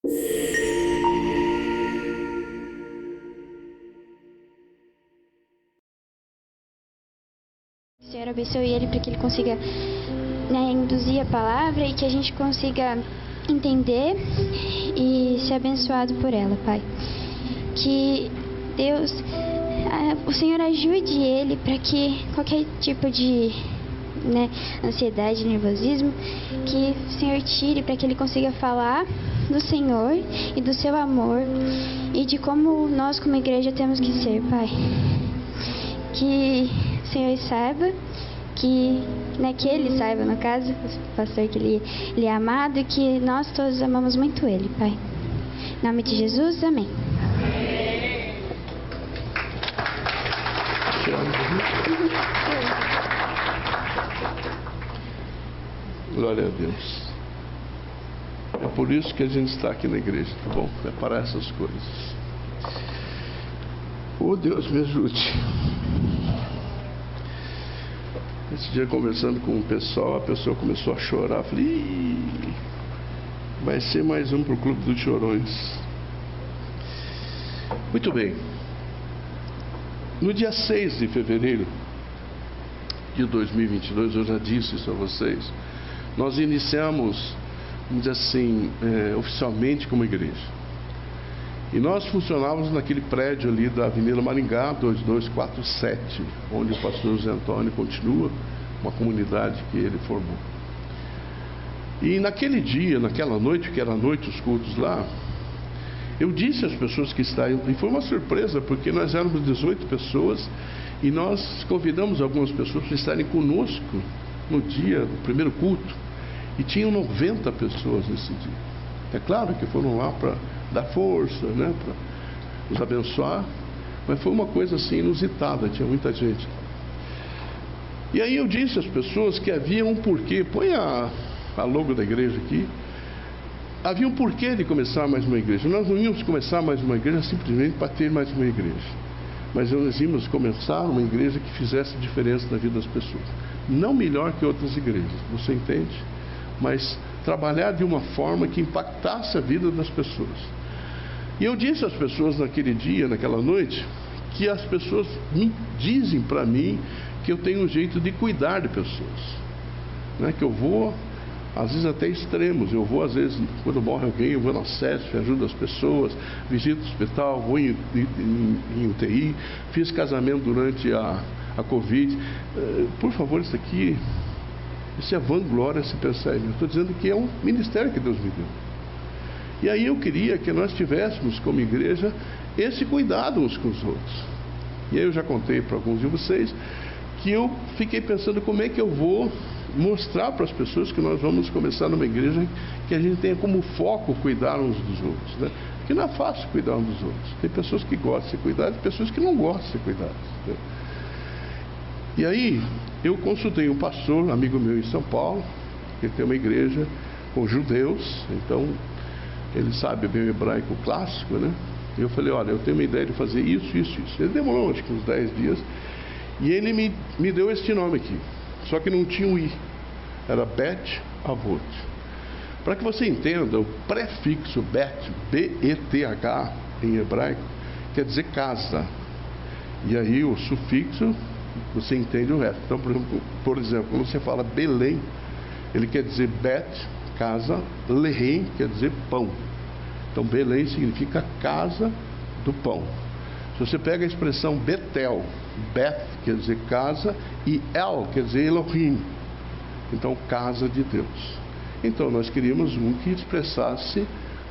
O Senhor abençoe ele para que ele consiga, induzir a palavra e que a gente consiga entender e ser abençoado por ela, Pai. Que Deus, o Senhor ajude ele para que qualquer tipo de ansiedade, nervosismo, que o Senhor tire para que ele consiga falar do Senhor e do seu amor e de como nós como igreja temos que ser, Pai. Que o Senhor saiba que ele saiba, no caso, o pastor, que ele é amado e que nós todos amamos muito ele, Pai. Em nome de Jesus, amém. Glória a Deus. É por isso que a gente está aqui na igreja, tá bom? É para essas coisas. Oh, Deus me ajude. Esse dia, conversando com o pessoal, a pessoa começou a chorar. Falei, vai ser mais um para o Clube dos Chorões. Muito bem. No dia 6 de fevereiro de 2022, eu já disse isso a vocês, nós iniciamos, vamos dizer assim, oficialmente como igreja. E nós funcionávamos naquele prédio ali da Avenida Maringá, 2247, onde o pastor José Antônio continua, uma comunidade que ele formou. E naquele dia, naquela noite, que era a noite dos cultos lá, eu disse às pessoas que estavam, e foi uma surpresa, porque nós éramos 18 pessoas, e nós convidamos algumas pessoas para estarem conosco no dia do primeiro culto, e tinham 90 pessoas nesse dia. É claro que foram lá para dar força, para nos abençoar, mas foi uma coisa assim inusitada, tinha muita gente. E aí eu disse às pessoas que havia um porquê, põe a logo da igreja aqui, havia um porquê de começar mais uma igreja. Nós não íamos começar mais uma igreja simplesmente para ter mais uma igreja, mas nós íamos começar uma igreja que fizesse diferença na vida das pessoas. Não melhor que outras igrejas, você entende? Mas trabalhar de uma forma que impactasse a vida das pessoas. E eu disse às pessoas naquele dia, naquela noite, que as pessoas me dizem para mim que eu tenho um jeito de cuidar de pessoas, que eu vou, às vezes até extremos. Eu vou, às vezes, quando morre alguém, eu vou na SESP, ajudo as pessoas, visito o hospital, vou em UTI, fiz casamento durante a Covid. Por favor, isso aqui, isso é vanglória se pensar em mim. Eu estou dizendo que é um ministério que Deus me deu. E aí eu queria que nós tivéssemos como igreja esse cuidado uns com os outros. E aí eu já contei para alguns de vocês que eu fiquei pensando como é que eu vou mostrar para as pessoas que nós vamos começar numa igreja que a gente tenha como foco cuidar uns dos outros, Porque não é fácil cuidar uns dos outros. Tem pessoas que gostam de ser cuidadas e pessoas que não gostam de ser cuidadas, E aí eu consultei um pastor, amigo meu em São Paulo, que tem uma igreja com judeus, então ele sabe bem o hebraico clássico, E eu falei, olha, eu tenho uma ideia de fazer isso. Ele demorou acho que uns 10 dias, e ele me deu este nome aqui, só que não tinha um I, era Bet Avot. Para que você entenda, o prefixo Bet, B-E-T-H, em hebraico, quer dizer casa, e aí o sufixo, você entende o resto. Então, por exemplo, quando você fala Belém, ele quer dizer Bet, casa, Lehem, quer dizer pão. Então Belém significa casa do pão. Se você pega a expressão Betel, Bet quer dizer casa, e El quer dizer Elohim, então casa de Deus. Então nós queríamos um que expressasse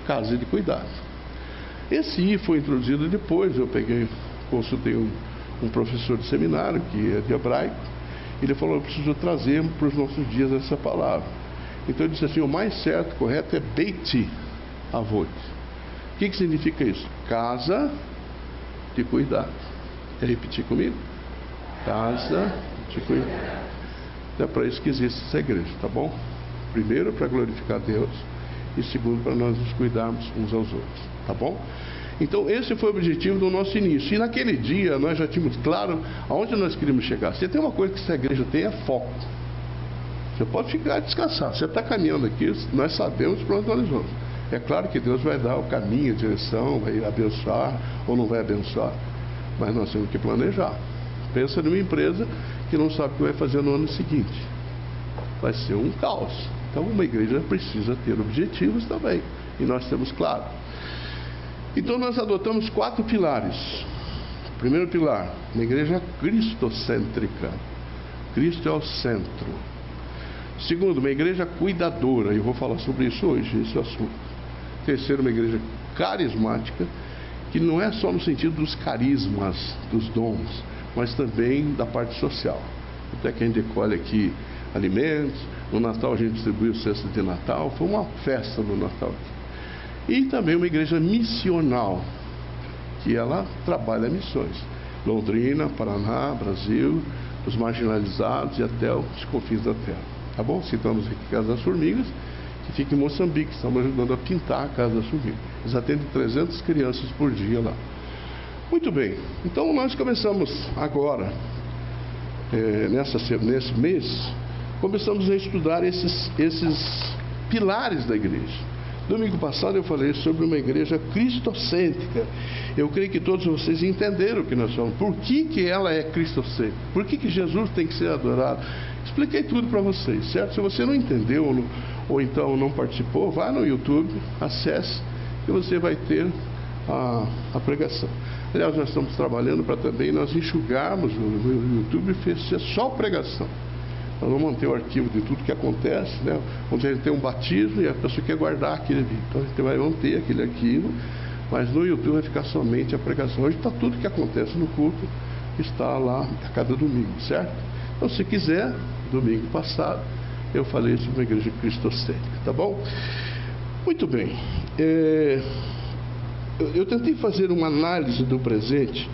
casa de cuidado. Esse I foi introduzido depois. Eu consultei um professor de seminário que é de hebraico. Ele falou, eu preciso trazer para os nossos dias essa palavra. Então eu disse assim, o mais certo, correto é Beit Avot. O que significa isso? Casa de cuidado. Quer repetir comigo? Casa de cuidado. É para isso que existe essa igreja, tá bom? Primeiro, para glorificar Deus, e segundo, para nós nos cuidarmos uns aos outros, tá bom? Então esse foi o objetivo do nosso início. E naquele dia nós já tínhamos claro aonde nós queríamos chegar. Se tem uma coisa que essa igreja tem, é foco. Você pode ficar descansar. Você está caminhando aqui, nós sabemos para onde nós vamos. É claro que Deus vai dar o caminho, a direção, vai abençoar ou não vai abençoar, mas nós temos que planejar. Pensa numa empresa que não sabe o que vai fazer no ano seguinte. Vai ser um caos. Então uma igreja precisa ter objetivos também, e nós temos claro. Então nós adotamos 4 pilares. Primeiro pilar, uma igreja cristocêntrica. Cristo é o centro. Segundo, uma igreja cuidadora. Eu vou falar sobre isso hoje, esse assunto. Terceiro, uma igreja carismática, que não é só no sentido dos carismas, dos dons, mas também da parte social. Até que a gente recolhe aqui alimentos. No Natal a gente distribuiu cesta de Natal. Foi uma festa no Natal aqui. E também uma igreja missional, que ela trabalha missões. Londrina, Paraná, Brasil, os marginalizados e até os confins da terra. Tá bom? Citamos aqui Casa das Formigas, que fica em Moçambique. Estamos ajudando a pintar a Casa das Formigas. Eles atendem 300 crianças por dia lá. Muito bem. Então nós começamos agora, nesse mês, começamos a estudar esses pilares da igreja. Domingo passado eu falei sobre uma igreja cristocêntrica. Eu creio que todos vocês entenderam o que nós falamos. Por que ela é cristocêntrica? Por que Jesus tem que ser adorado? Expliquei tudo para vocês, certo? Se você não entendeu ou então não participou, vá no YouTube, acesse e você vai ter a pregação. Aliás, nós estamos trabalhando para também nós enxugarmos o YouTube e ser só pregação. Nós vamos manter o arquivo de tudo que acontece, né? Onde a gente tem um batismo e a pessoa quer guardar aquele vídeo. Então a gente vai manter aquele arquivo, mas no YouTube vai ficar somente a pregação. Hoje está tudo que acontece no culto, está lá a cada domingo, certo? Então se quiser, domingo passado, eu falei sobre uma igreja cristocêntrica, tá bom? Muito bem. Eu tentei fazer uma análise do presente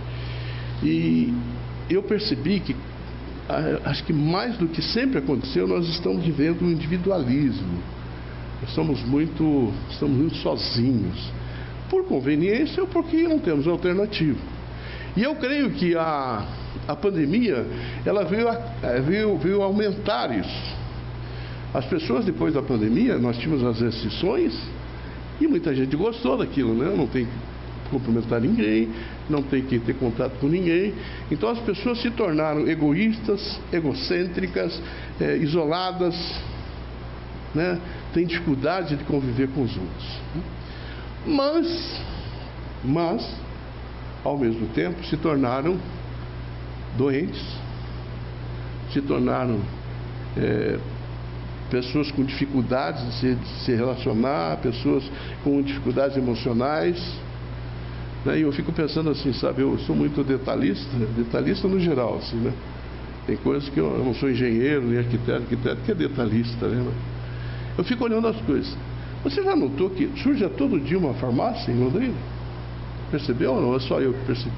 e eu percebi que acho que mais do que sempre aconteceu, nós estamos vivendo um individualismo. Estamos muito sozinhos, por conveniência ou porque não temos alternativa. E eu creio que a pandemia, ela veio aumentar isso. As pessoas, depois da pandemia, nós tínhamos as restrições e muita gente gostou daquilo, né? Não tem que cumprimentar ninguém, não tem que ter contato com ninguém. Então as pessoas se tornaram egoístas, egocêntricas, isoladas, né? Tem dificuldade de conviver com os outros. Mas, ao mesmo tempo, se tornaram doentes, se tornaram pessoas com dificuldades de se relacionar, pessoas com dificuldades emocionais. E eu fico pensando assim, sabe, eu sou muito detalhista no geral, assim, né? Tem coisas que eu não sou engenheiro, nem arquiteto que é detalhista, né? Eu fico olhando as coisas. Você já notou que surge a todo dia uma farmácia em Londrina? Percebeu ou não? É só eu que percebi.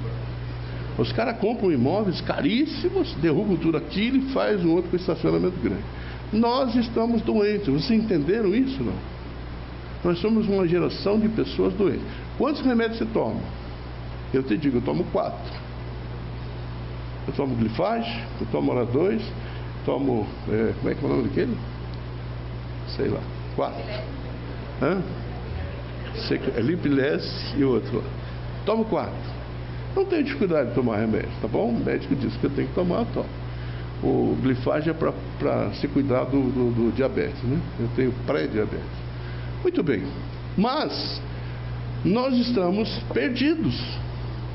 Os caras compram imóveis caríssimos, derrubam tudo aquilo e faz um outro com estacionamento grande. Nós estamos doentes. Vocês entenderam isso, não? Nós somos uma geração de pessoas doentes. Quantos remédios você toma? Eu te digo, eu tomo 4. Eu tomo glifage, eu tomo Hora 2, tomo, como é que é o nome daquele? Sei lá, 4. Lipilese e outro. Tomo 4. Não tenho dificuldade de tomar remédio, tá bom? O médico disse que eu tenho que tomar, eu tomo. O glifage é para se cuidar do diabetes, né? Eu tenho pré-diabetes. Muito bem, mas nós estamos perdidos.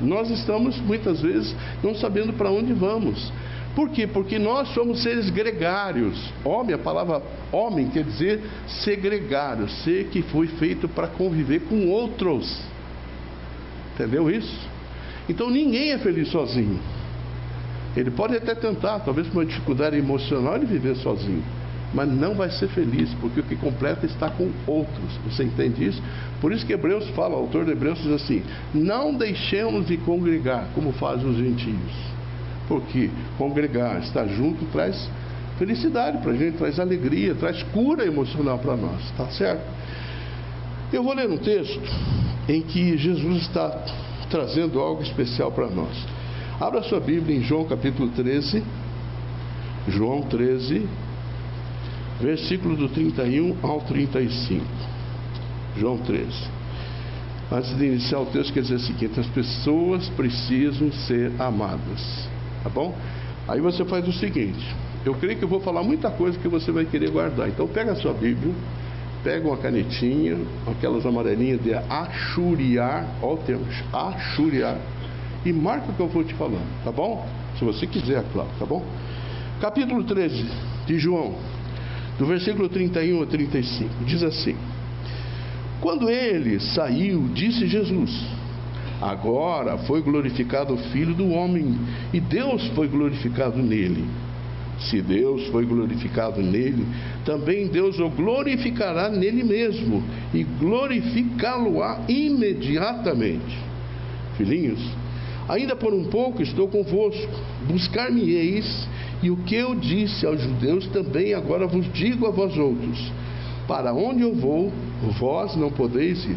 Nós estamos, muitas vezes, não sabendo para onde vamos. Por quê? Porque nós somos seres gregários. Homem, a palavra homem quer dizer ser gregário, ser que foi feito para conviver com outros. Entendeu isso? Então ninguém é feliz sozinho. Ele pode até tentar, talvez com uma dificuldade emocional, ele viver sozinho, mas não vai ser feliz, porque o que completa está com outros. Você entende isso? Por isso que Hebreus fala, o autor de Hebreus diz assim: não deixemos de congregar como fazem os gentios, porque congregar, estar junto, traz felicidade para a gente, traz alegria, traz cura emocional para nós, tá certo? Eu vou ler um texto em que Jesus está trazendo algo especial para nós. Abra sua Bíblia em João capítulo 13, João 13, versículo do 31 ao 35. João 13. Antes de iniciar o texto, quer dizer o seguinte: as pessoas precisam ser amadas, tá bom? Aí você faz o seguinte: eu creio que eu vou falar muita coisa que você vai querer guardar. Então pega a sua Bíblia, pega uma canetinha, aquelas amarelinhas de achuriar, olha o termo, achuriar, e marca o que eu vou te falando, tá bom? Se você quiser, claro, tá bom? Capítulo 13 de João, do versículo 31 a 35, diz assim: quando ele saiu, disse Jesus: agora foi glorificado o Filho do Homem, e Deus foi glorificado nele. Se Deus foi glorificado nele, também Deus o glorificará nele mesmo, e glorificá-lo-á imediatamente. Filhinhos, ainda por um pouco estou convosco, buscar-me-eis, e o que eu disse aos judeus também agora vos digo a vós outros: para onde eu vou, vós não podeis ir.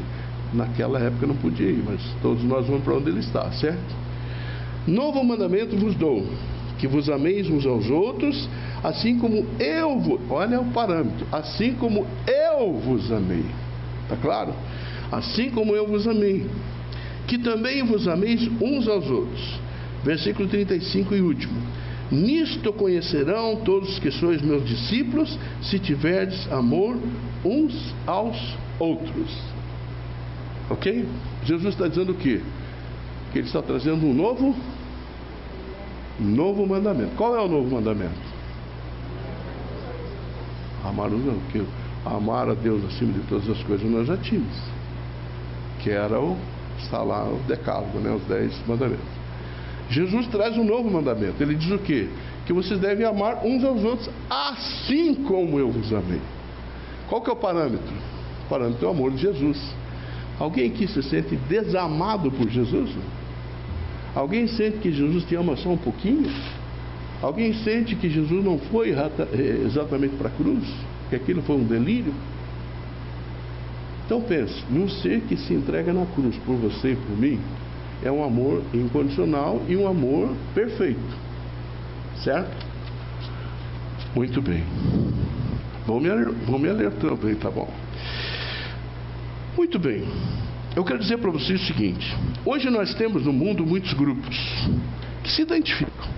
Naquela época não podia ir, mas todos nós vamos para onde ele está, certo? Novo mandamento vos dou, que vos ameis uns aos outros, assim como eu vos... Olha o parâmetro: assim como eu vos amei. Está claro? Assim como eu vos amei, que também vos ameis uns aos outros. Versículo 35 e último: nisto conhecerão todos que sois meus discípulos, se tiverdes amor uns aos outros. Ok? Jesus está dizendo o quê? Que ele está trazendo um novo mandamento. Qual é o novo mandamento? Amar a Deus acima de todas as coisas nós já tínhamos, que era está lá o decálogo, né? Os 10 mandamentos. Jesus traz um novo mandamento. Ele diz o quê? Que vocês devem amar uns aos outros assim como eu vos amei. Qual que é o parâmetro? O parâmetro é o amor de Jesus. Alguém aqui se sente desamado por Jesus? Alguém sente que Jesus te ama só um pouquinho? Alguém sente que Jesus não foi exatamente para a cruz? Que aquilo foi um delírio? Então pense, num ser que se entrega na cruz por você e por mim, é um amor incondicional e um amor perfeito. Certo? Muito bem. Vão me alertando aí, tá bom? Muito bem. Eu quero dizer para vocês o seguinte: hoje nós temos no mundo muitos grupos que se identificam.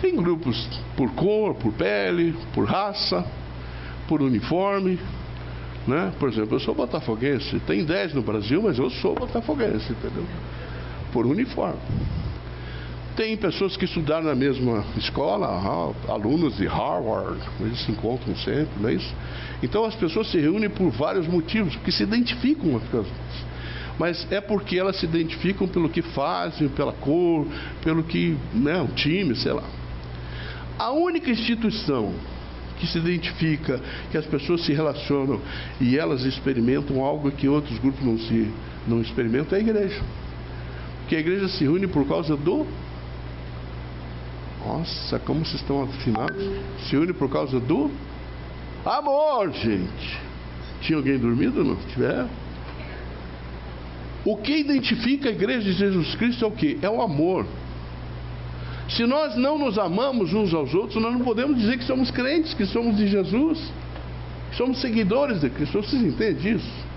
Tem grupos por cor, por pele, por raça, por uniforme, né? Por exemplo, eu sou botafoguense. Tem 10 no Brasil, mas eu sou botafoguense, entendeu? Por uniforme. Tem pessoas que estudaram na mesma escola, alunos de Harvard, eles se encontram sempre, não é isso? Então as pessoas se reúnem por vários motivos, porque se identificam umas com as outras. Mas é porque elas se identificam pelo que fazem, pela cor, pelo que, né, o time, sei lá. A única instituição que se identifica, que as pessoas se relacionam e elas experimentam algo que outros grupos não experimentam, é a igreja. Porque a igreja se reúne por causa do... Nossa, como vocês estão afinados. Se une por causa do amor, gente. Tinha alguém dormindo? Não tiver? O que identifica a igreja de Jesus Cristo é o quê? É o amor. Se nós não nos amamos uns aos outros, nós não podemos dizer que somos crentes, que somos de Jesus, que somos seguidores de Cristo. Vocês entendem isso?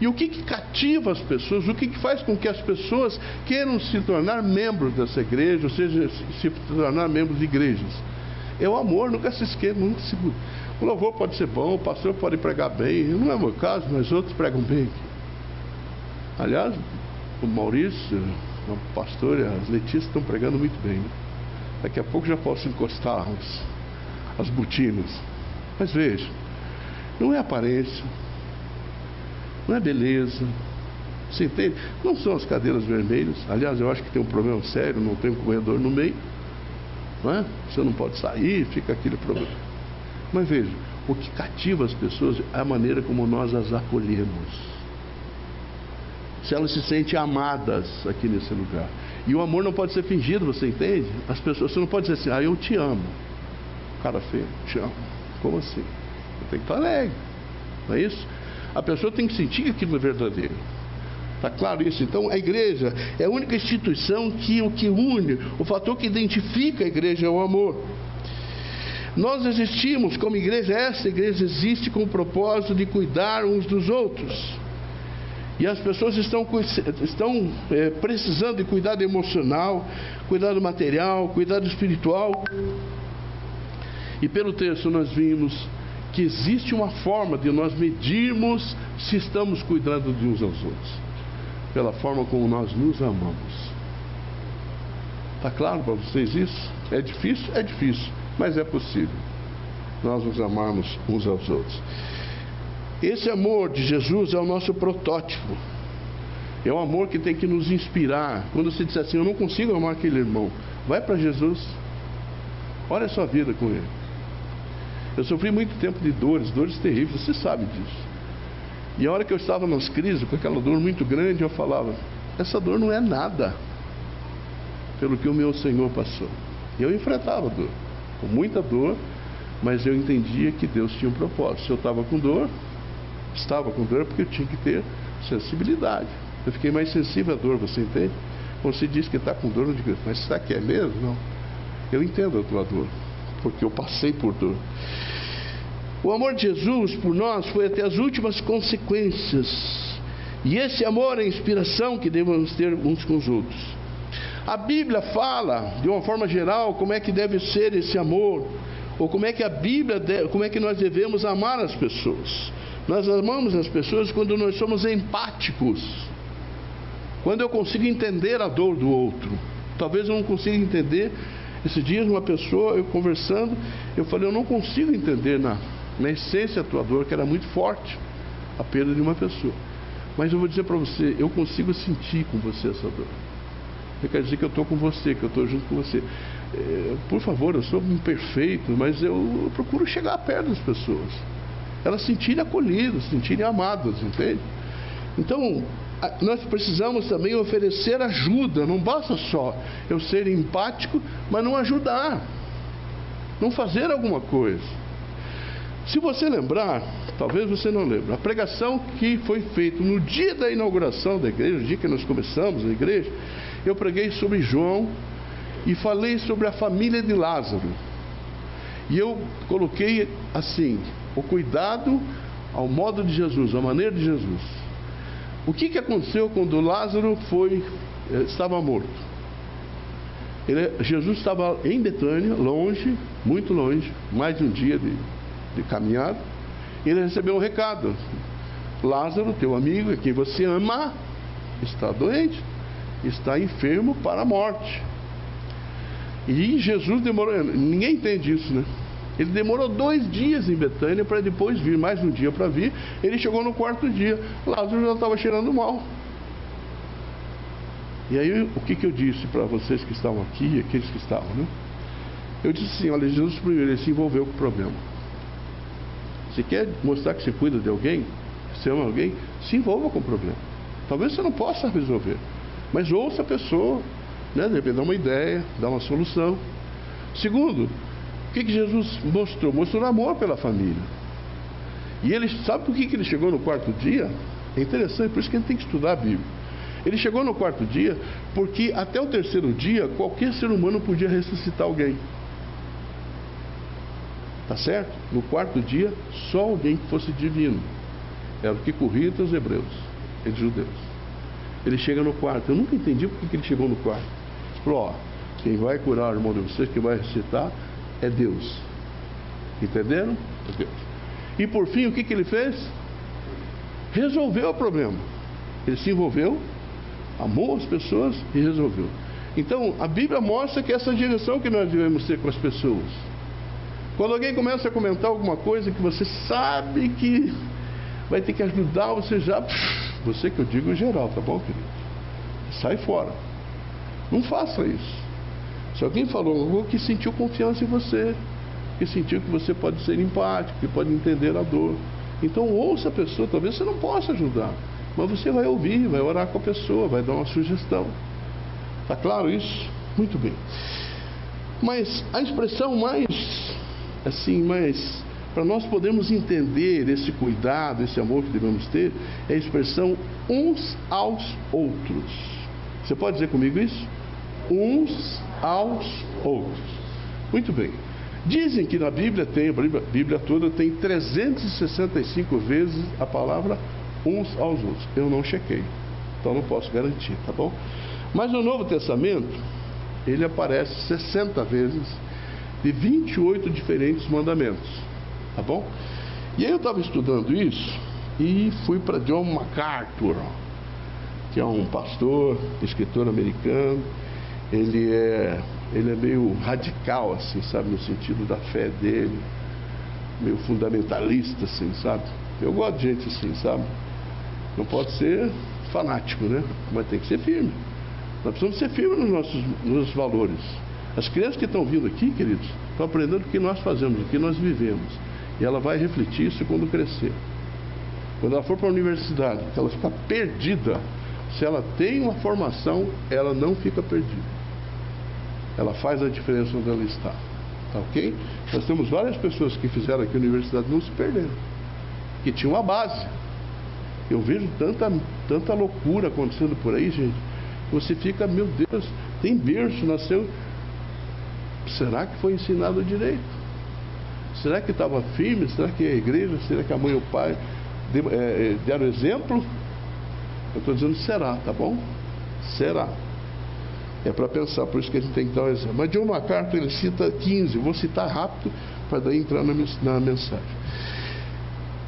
E o que cativa as pessoas, o que faz com que as pessoas queiram se tornar membros dessa igreja, ou seja, se tornar membros de igrejas? É o amor, nunca se esqueça, nunca se... O louvor pode ser bom, o pastor pode pregar bem, não é o meu caso, mas outros pregam bem. Aliás, o Maurício, o pastor e as Letícias estão pregando muito bem, né? Daqui a pouco já posso encostar as botinas. Mas veja, não é aparência, não é beleza, você entende? Não são as cadeiras vermelhas. Aliás, eu acho que tem um problema sério, não tem um corredor no meio, não é? Você não pode sair, fica aquele problema. Mas veja, o que cativa as pessoas é a maneira como nós as acolhemos. Se elas se sentem amadas aqui nesse lugar. E o amor não pode ser fingido, você entende? As pessoas, você não pode dizer assim: eu te amo. Cara feio, te amo. Como assim? Você tem que estar alegre, não é isso? A pessoa tem que sentir que aquilo é verdadeiro. Está claro isso? Então a igreja é a única instituição que o que une, o fator que identifica a igreja é o amor. Nós existimos como igreja, essa igreja existe com o propósito de cuidar uns dos outros. E as pessoas estão precisando de cuidado emocional, cuidado material, cuidado espiritual. E pelo texto nós vimos que existe uma forma de nós medirmos se estamos cuidando de uns aos outros, pela forma como nós nos amamos. Está claro para vocês isso? É difícil? É difícil, mas é possível nós nos amarmos uns aos outros. Esse amor de Jesus é o nosso protótipo. É um amor que tem que nos inspirar. Quando você diz assim, eu não consigo amar aquele irmão, vai para Jesus. Olha a sua vida com ele. Eu sofri muito tempo de dores terríveis, você sabe disso. E a hora que eu estava nas crises, com aquela dor muito grande, eu falava, essa dor não é nada pelo que o meu Senhor passou. E eu enfrentava a dor, com muita dor, mas eu entendia que Deus tinha um propósito. Se eu estava com dor porque eu tinha que ter sensibilidade. Eu fiquei mais sensível à dor, você entende? Quando você diz que está com dor, eu digo, mas será que é mesmo? Não. Eu entendo a tua dor, porque eu passei por dor. O amor de Jesus por nós foi até as últimas consequências. E esse amor é a inspiração que devemos ter uns com os outros. A Bíblia fala, de uma forma geral, como é que deve ser esse amor, ou como é que nós devemos amar as pessoas. Nós amamos as pessoas quando nós somos empáticos, quando eu consigo entender a dor do outro. Talvez eu não consiga entender. Esses dias uma pessoa, eu conversando, eu falei, eu não consigo entender na essência a tua dor, que era muito forte, a perda de uma pessoa. Mas eu vou dizer para você, eu consigo sentir com você essa dor. Eu quero dizer que eu estou com você, que eu estou junto com você. Por favor, eu sou imperfeito, mas eu procuro chegar perto das pessoas. Elas se sentirem acolhidas, se sentirem amadas, entende? Então, nós precisamos também oferecer ajuda. Não basta só eu ser empático, mas não ajudar, não fazer alguma coisa. Se você lembrar, talvez você não lembre, a pregação que foi feita no dia da inauguração da igreja, no dia que nós começamos a igreja, eu preguei sobre João e falei sobre a família de Lázaro. E eu coloquei assim, o cuidado ao modo de Jesus, à maneira de Jesus. O que aconteceu quando Lázaro estava morto? Jesus estava em Betânia, longe, muito longe, mais de um dia de caminhada. Ele recebeu um recado: Lázaro, teu amigo, quem você ama, está doente, está enfermo para a morte. E Jesus demorou, ninguém entende isso, né? Ele demorou 2 dias em Betânia para depois vir, mais um dia para vir. Ele chegou no 4º dia, Lázaro já estava cheirando mal. E aí o que eu disse para vocês que estavam aqui, aqueles que estavam, né? Eu disse assim, olha, Jesus primeiro, ele se envolveu com o problema. Você quer mostrar que você cuida de alguém, que você ama alguém, se envolva com o problema. Talvez você não possa resolver, mas ouça a pessoa, né? De repente dá uma ideia, dá uma solução. Segundo, o que Jesus mostrou? Mostrou amor pela família. E ele, sabe por que ele chegou no 4º dia? É interessante, por isso que a gente tem que estudar a Bíblia. Ele chegou no 4º dia, porque até o 3º dia, qualquer ser humano podia ressuscitar alguém. Tá certo? No 4º dia, só alguém que fosse divino. Era o que corria entre os hebreus, entre os judeus. Ele chega no 4º. Eu nunca entendi por que ele chegou no 4º. Ele falou, ó, quem vai curar o irmão de vocês, quem vai ressuscitar, é Deus. Entenderam? É Deus. E por fim, o que ele fez? Resolveu o problema. Ele se envolveu, amou as pessoas e resolveu. Então, a Bíblia mostra que essa é a direção que nós devemos ter com as pessoas. Quando alguém começa a comentar alguma coisa que você sabe que vai ter que ajudar, você que eu digo em geral, tá bom, querido? Sai fora. Não faça isso. Se alguém falou algo que sentiu confiança em você, que sentiu que você pode ser empático, que pode entender a dor, então ouça a pessoa. Talvez você não possa ajudar, mas você vai ouvir, vai orar com a pessoa, vai dar uma sugestão. Está claro isso? Muito bem. Mas a expressão mais para nós podermos entender esse cuidado, esse amor que devemos ter, é a expressão uns aos outros. Você pode dizer comigo isso? Uns aos outros. Muito bem. Dizem que na Bíblia a Bíblia toda tem 365 vezes a palavra uns aos outros. Eu não chequei, então não posso garantir, tá bom? Mas no Novo Testamento, ele aparece 60 vezes de 28 diferentes mandamentos, tá bom? E aí eu estava estudando isso e fui para John MacArthur, que é um pastor, escritor americano. Ele é meio radical, assim, sabe, no sentido da fé dele, meio fundamentalista, assim, sabe? Eu gosto de gente assim, sabe? Não pode ser fanático, né? Mas tem que ser firme. Nós precisamos ser firmes nos valores. As crianças que estão vindo aqui, queridos, estão aprendendo o que nós fazemos, o que nós vivemos. E ela vai refletir isso quando crescer. Quando ela for para a universidade, que ela fica perdida, se ela tem uma formação, ela não fica perdida. Ela faz a diferença onde ela está. Tá ok? Nós temos várias pessoas que fizeram aqui a universidade e não se perderam, que tinham uma base. Eu vejo tanta loucura acontecendo por aí, gente. Você fica, meu Deus, tem berço, nasceu. Será que foi ensinado direito? Será que estava firme? Será que a igreja, será que a mãe e o pai deram exemplo? Eu estou dizendo será, tá bom? Será. É para pensar, por isso que a gente tem que dar um exemplo. Mas John MacArthur, ele cita 15, vou citar rápido para daí entrar na mensagem.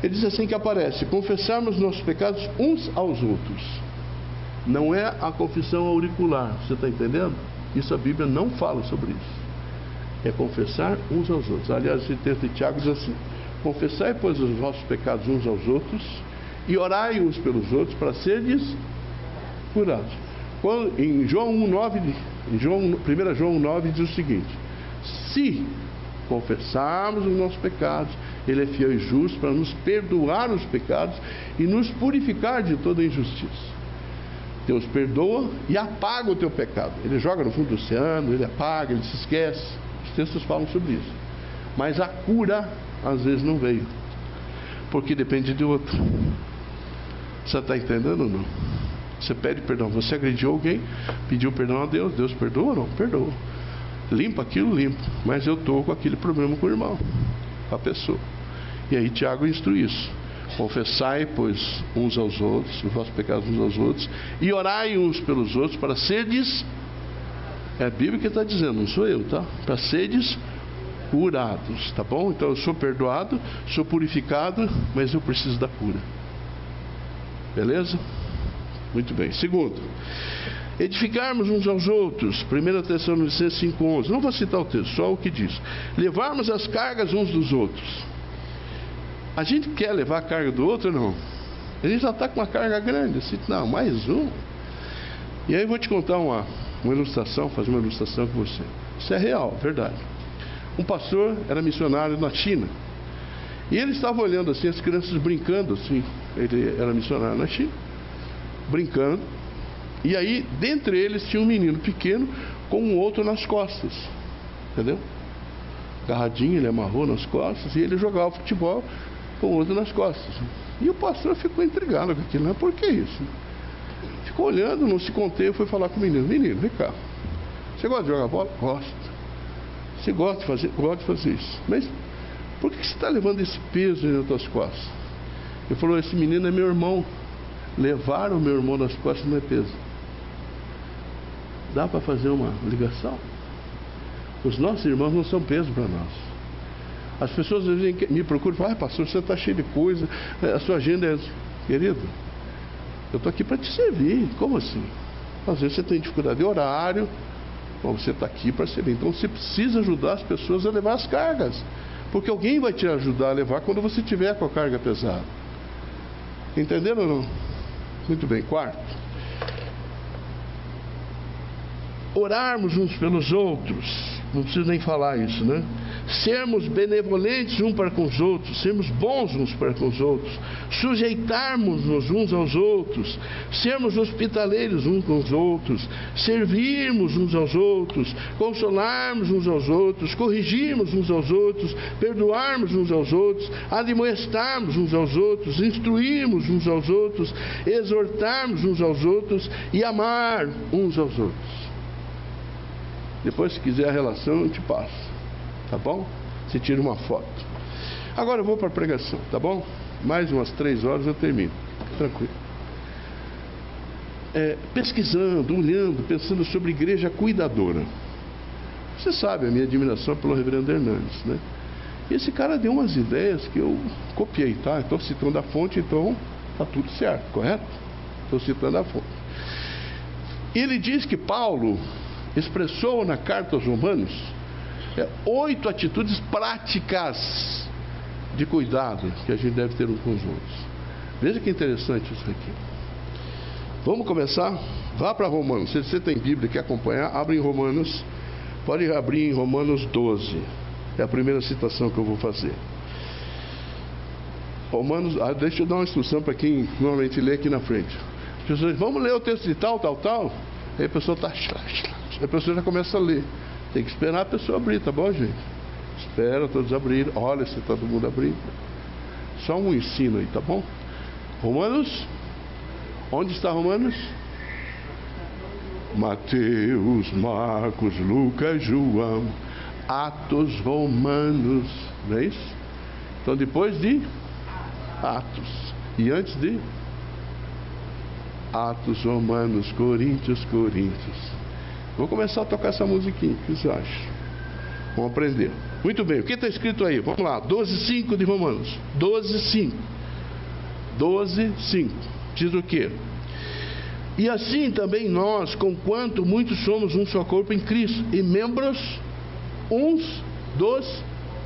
Ele diz assim que aparece: confessarmos nossos pecados uns aos outros. Não é a confissão auricular, você está entendendo? Isso a Bíblia não fala sobre isso. É confessar uns aos outros. Aliás, esse texto de Tiago diz assim: confessai, pois, os vossos pecados uns aos outros e orai uns pelos outros para serdes curados. Em João 1,9, 1 João 1,9 diz o seguinte: se confessarmos os nossos pecados, Ele é fiel e justo para nos perdoar os pecados e nos purificar de toda injustiça. Deus perdoa e apaga o teu pecado. Ele joga no fundo do oceano, Ele apaga, Ele se esquece. Os textos falam sobre isso. Mas a cura, às vezes, não veio, porque depende de outro. Você está entendendo ou não? Você pede perdão, você agrediu alguém, pediu perdão a Deus, Deus perdoa ou não? Perdoa. Limpa aquilo, limpa. Mas eu estou com aquele problema com o irmão, com a pessoa. E aí Tiago instrui isso: confessai, pois, uns aos outros, os vossos pecados uns aos outros, e orai uns pelos outros para serdes, é a Bíblia que está dizendo, não sou eu, tá? Para serdes curados, tá bom? Então eu sou perdoado, sou purificado, mas eu preciso da cura. Beleza? Muito bem. Segundo, edificarmos uns aos outros. 1 Tessalonicenses 5,11. Não vou citar o texto, só o que diz: levarmos as cargas uns dos outros. A gente quer levar a carga do outro ou não? A gente já está com uma carga grande, assim, não, mais um. E aí eu vou te contar uma ilustração, fazer uma ilustração com você. Isso é real, verdade. Um pastor era missionário na China, e ele estava olhando assim as crianças brincando assim. Ele era missionário na China, brincando, e aí dentre eles tinha um menino pequeno com um outro nas costas, entendeu? Agarradinho, ele amarrou nas costas, e ele jogava futebol com o outro nas costas. E o pastor ficou intrigado com aquilo, né? Por que isso? Ficou olhando, não se conteve, foi falar com o menino: menino, vem cá, você gosta de jogar bola? Gosto. Você gosta de fazer isso, mas por que você está levando esse peso nas tuas costas? Ele falou: esse menino é meu irmão. Levar o meu irmão nas costas não é peso. Dá para fazer uma ligação? Os nossos irmãos não são peso para nós. As pessoas às vezes me procuram e falam: pastor, você está cheio de coisa, a sua agenda é... Querido, eu estou aqui para te servir. Como assim? Às vezes você tem dificuldade de horário, bom, você está aqui para servir. Então você precisa ajudar as pessoas a levar as cargas, porque alguém vai te ajudar a levar quando você tiver com a carga pesada. Entenderam ou não? Muito bem. Quarto, orarmos uns pelos outros. Não preciso nem falar isso, né? Sermos benevolentes uns para com os outros, sermos bons uns para com os outros, sujeitarmos-nos uns aos outros, sermos hospitaleiros uns com os outros, servirmos uns aos outros, consolarmos uns aos outros, corrigirmos uns aos outros, perdoarmos uns aos outros, admoestarmos uns aos outros, instruirmos uns aos outros, exortarmos uns aos outros e amar uns aos outros. Depois, se quiser a relação, eu te passo. Tá bom? Você tira uma foto. Agora eu vou para a pregação, tá bom? Mais umas 3 horas eu termino. Tranquilo. Pesquisando, olhando, pensando sobre igreja cuidadora. Você sabe a minha admiração pelo reverendo Hernandes, né? E esse cara deu umas ideias que eu copiei, tá? Estou citando a fonte, então tá tudo certo, correto? Estou citando a fonte. Ele diz que Paulo expressou na carta aos Romanos 8 atitudes práticas de cuidado que a gente deve ter uns com os outros. Veja que interessante isso aqui. Vamos começar? Vá para Romanos. Se você tem Bíblia e quer acompanhar, abre em Romanos. Pode abrir em Romanos 12. É a primeira citação que eu vou fazer. Romanos, deixa eu dar uma instrução para quem normalmente lê aqui na frente. As pessoas, vamos ler o texto de tal. Aí a pessoa a pessoa já começa a ler. Tem que esperar a pessoa abrir, tá bom, gente? Espera todos abrirem. Olha se todo mundo abrir. Só um ensino aí, tá bom? Romanos. Onde está Romanos? Mateus, Marcos, Lucas, João, Atos, Romanos, não é isso? Então depois de Atos e antes de Atos, Romanos, Coríntios. Vou começar a tocar essa musiquinha, o que você acha? Vamos aprender. Muito bem, o que está escrito aí? Vamos lá, 12:5 de Romanos. 12:5. Diz o quê? E assim também nós, conquanto muitos somos um só corpo em Cristo, e membros uns dos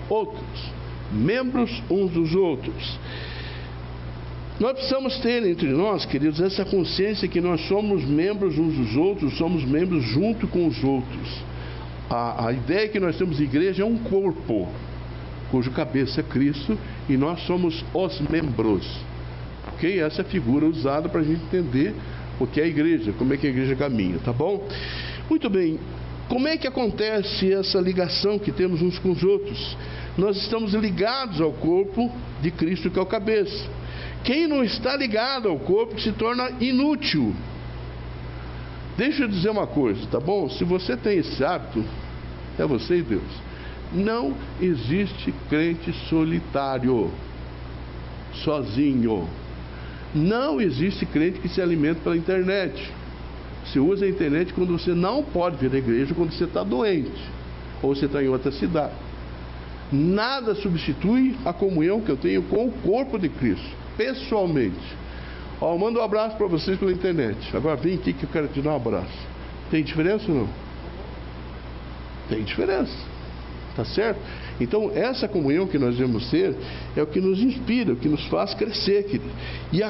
outros. Membros uns dos outros. Nós precisamos ter entre nós, queridos, essa consciência que nós somos membros uns dos outros, somos membros junto com os outros. A ideia que nós temos de igreja é um corpo, cujo cabeça é Cristo, e nós somos os membros. Ok? Essa é a figura usada para a gente entender o que é a igreja, como é que a igreja caminha, tá bom? Muito bem, como é que acontece essa ligação que temos uns com os outros? Nós estamos ligados ao corpo de Cristo, que é o cabeça. Quem não está ligado ao corpo se torna inútil. Deixa eu dizer uma coisa, tá bom? Se você tem esse hábito, é você e Deus. Não existe crente solitário, sozinho. Não existe crente que se alimenta pela internet. Você usa a internet quando você não pode vir à igreja, quando você está doente, ou você está em outra cidade. Nada substitui a comunhão que eu tenho com o corpo de Cristo, pessoalmente. Ó, eu mando um abraço para vocês pela internet. Agora vem aqui que eu quero te dar um abraço. Tem diferença ou não? Tem diferença. Tá certo? Então, essa comunhão que nós devemos ter é o que nos inspira, o que nos faz crescer, querido. E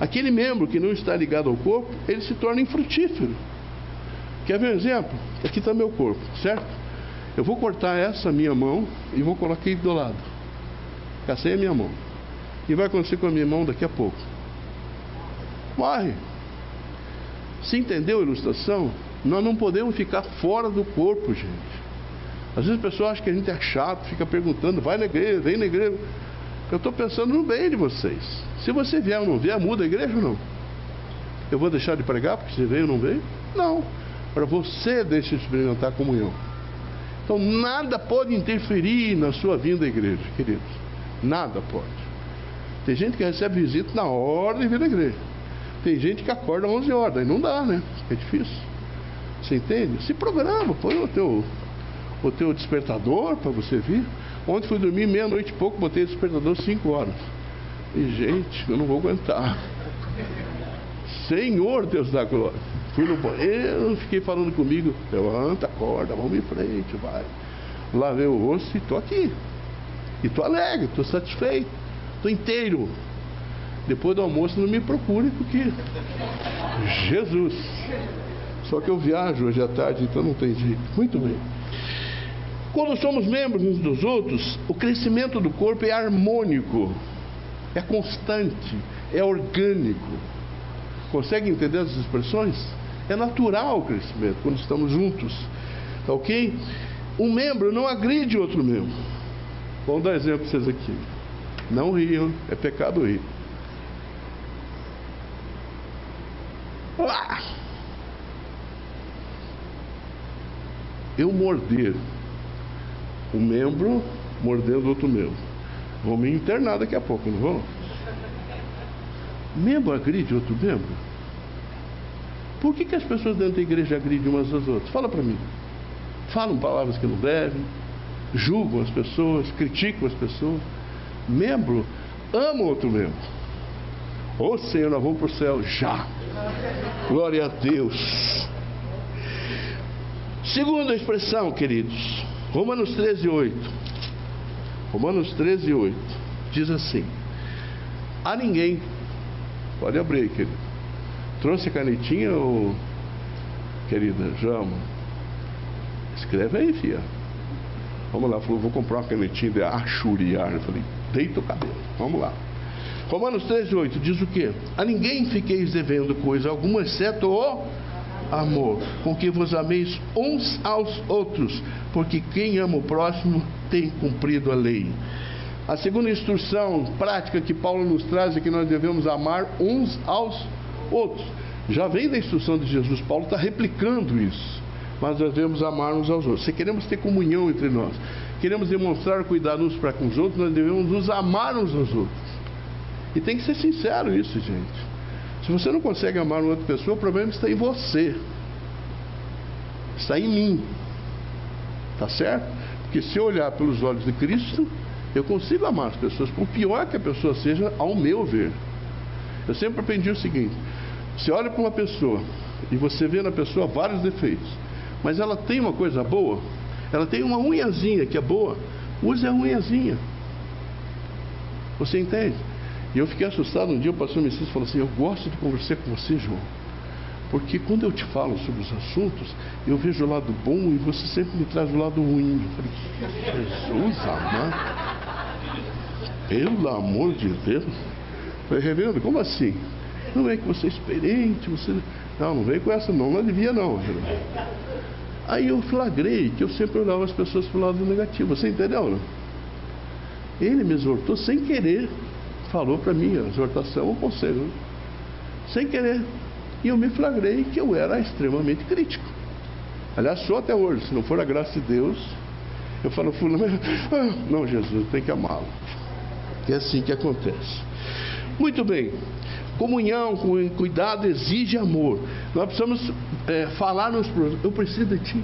aquele membro que não está ligado ao corpo, ele se torna infrutífero. Quer ver um exemplo? Aqui está meu corpo, certo? Eu vou cortar essa minha mão e vou colocar aqui do lado. Essa aí é a minha mão. E vai acontecer com a minha mão daqui a pouco. Morre. Você entendeu a ilustração? Nós não podemos ficar fora do corpo, gente. Às vezes a pessoa acha que a gente é chato, fica perguntando, vai na igreja, vem na igreja. Eu estou pensando no bem de vocês. Se você vier ou não vier, muda a igreja ou não? Eu vou deixar de pregar porque você veio ou não veio? Não. Para você deixa de experimentar a comunhão. Então nada pode interferir na sua vinda à igreja, queridos. Nada pode. Tem gente que recebe visita na hora de vir à igreja. Tem gente que acorda às 11 horas, aí não dá, né? É difícil. Você entende? Se programa, põe o teu despertador para você vir. Ontem fui dormir meia-noite e pouco, botei o despertador 5 horas. E gente, eu não vou aguentar. Senhor Deus da glória. Fui no banheiro, fiquei falando comigo, levanta, acorda, vamos em frente, vai. Lavei o rosto e estou aqui. E estou alegre, estou satisfeito, estou inteiro. Depois do almoço não me procure, porque Jesus. Só que eu viajo hoje à tarde, então não tem jeito. Muito bem. Quando somos membros uns dos outros, o crescimento do corpo é harmônico, é constante, é orgânico. Consegue entender essas expressões? É natural o crescimento quando estamos juntos. Tá ok? Um membro não agride outro membro. Vamos dar exemplo para vocês aqui. Não riam, é pecado rir. Eu morder um membro mordendo outro membro. Vou me internar daqui a pouco, não vou? Membro agride outro membro? Por que as pessoas dentro da igreja agridem umas às outras? Fala para mim. Falam palavras que não devem, julgam as pessoas, criticam as pessoas. Membro ama outro membro. Ô Senhor, nós vamos para o céu já. Glória a Deus. Segunda expressão, queridos, Romanos 13:8. Romanos 13:8 diz assim: a ninguém, pode abrir aí, querido. Trouxe a canetinha, ou querida Jama? Escreve aí, filha. Vamos lá, falou, vou comprar uma canetinha de achuriar. Eu falei, deita o cabelo, vamos lá. Romanos 13:8 diz o quê? A ninguém fiqueis devendo coisa alguma, exceto o amor, com que vos ameis uns aos outros, porque quem ama o próximo tem cumprido a lei. A segunda instrução prática que Paulo nos traz é que nós devemos amar uns aos outros. Já vem da instrução de Jesus, Paulo está replicando isso. Mas nós devemos amar uns aos outros. Se queremos ter comunhão entre nós, queremos demonstrar cuidado uns para com os outros, nós devemos nos amar uns aos outros. E tem que ser sincero isso, gente. Se você não consegue amar uma outra pessoa, o problema está em você. Está em mim. Tá certo? Porque se eu olhar pelos olhos de Cristo, eu consigo amar as pessoas, por pior que a pessoa seja, ao meu ver. Eu sempre aprendi o seguinte: você olha para uma pessoa e você vê na pessoa vários defeitos, mas ela tem uma coisa boa, ela tem uma unhazinha que é boa, use a unhazinha. Você entende? E eu fiquei assustado um dia, o pastor Messias falou assim: eu gosto de conversar com você, João, porque quando eu te falo sobre os assuntos, eu vejo o lado bom e você sempre me traz o lado ruim. Eu falei, Jesus amado, pelo amor de Deus. Eu falei, reverendo, como assim? Não é que você é experiente, você... Não vem com essa não devia não. Aí eu flagrei que eu sempre olhava as pessoas pelo lado negativo. Você entendeu, não? Ele me exortou sem querer, falou para mim, a exortação, o conselho, sem querer. E eu me flagrei que eu era extremamente crítico. Aliás, sou até hoje. Se não for a graça de Deus, eu falo, não, Jesus, tem que amá-lo. É assim que acontece. Muito bem. Comunhão, cuidado exige amor. Nós precisamos falar nos... Eu preciso de ti.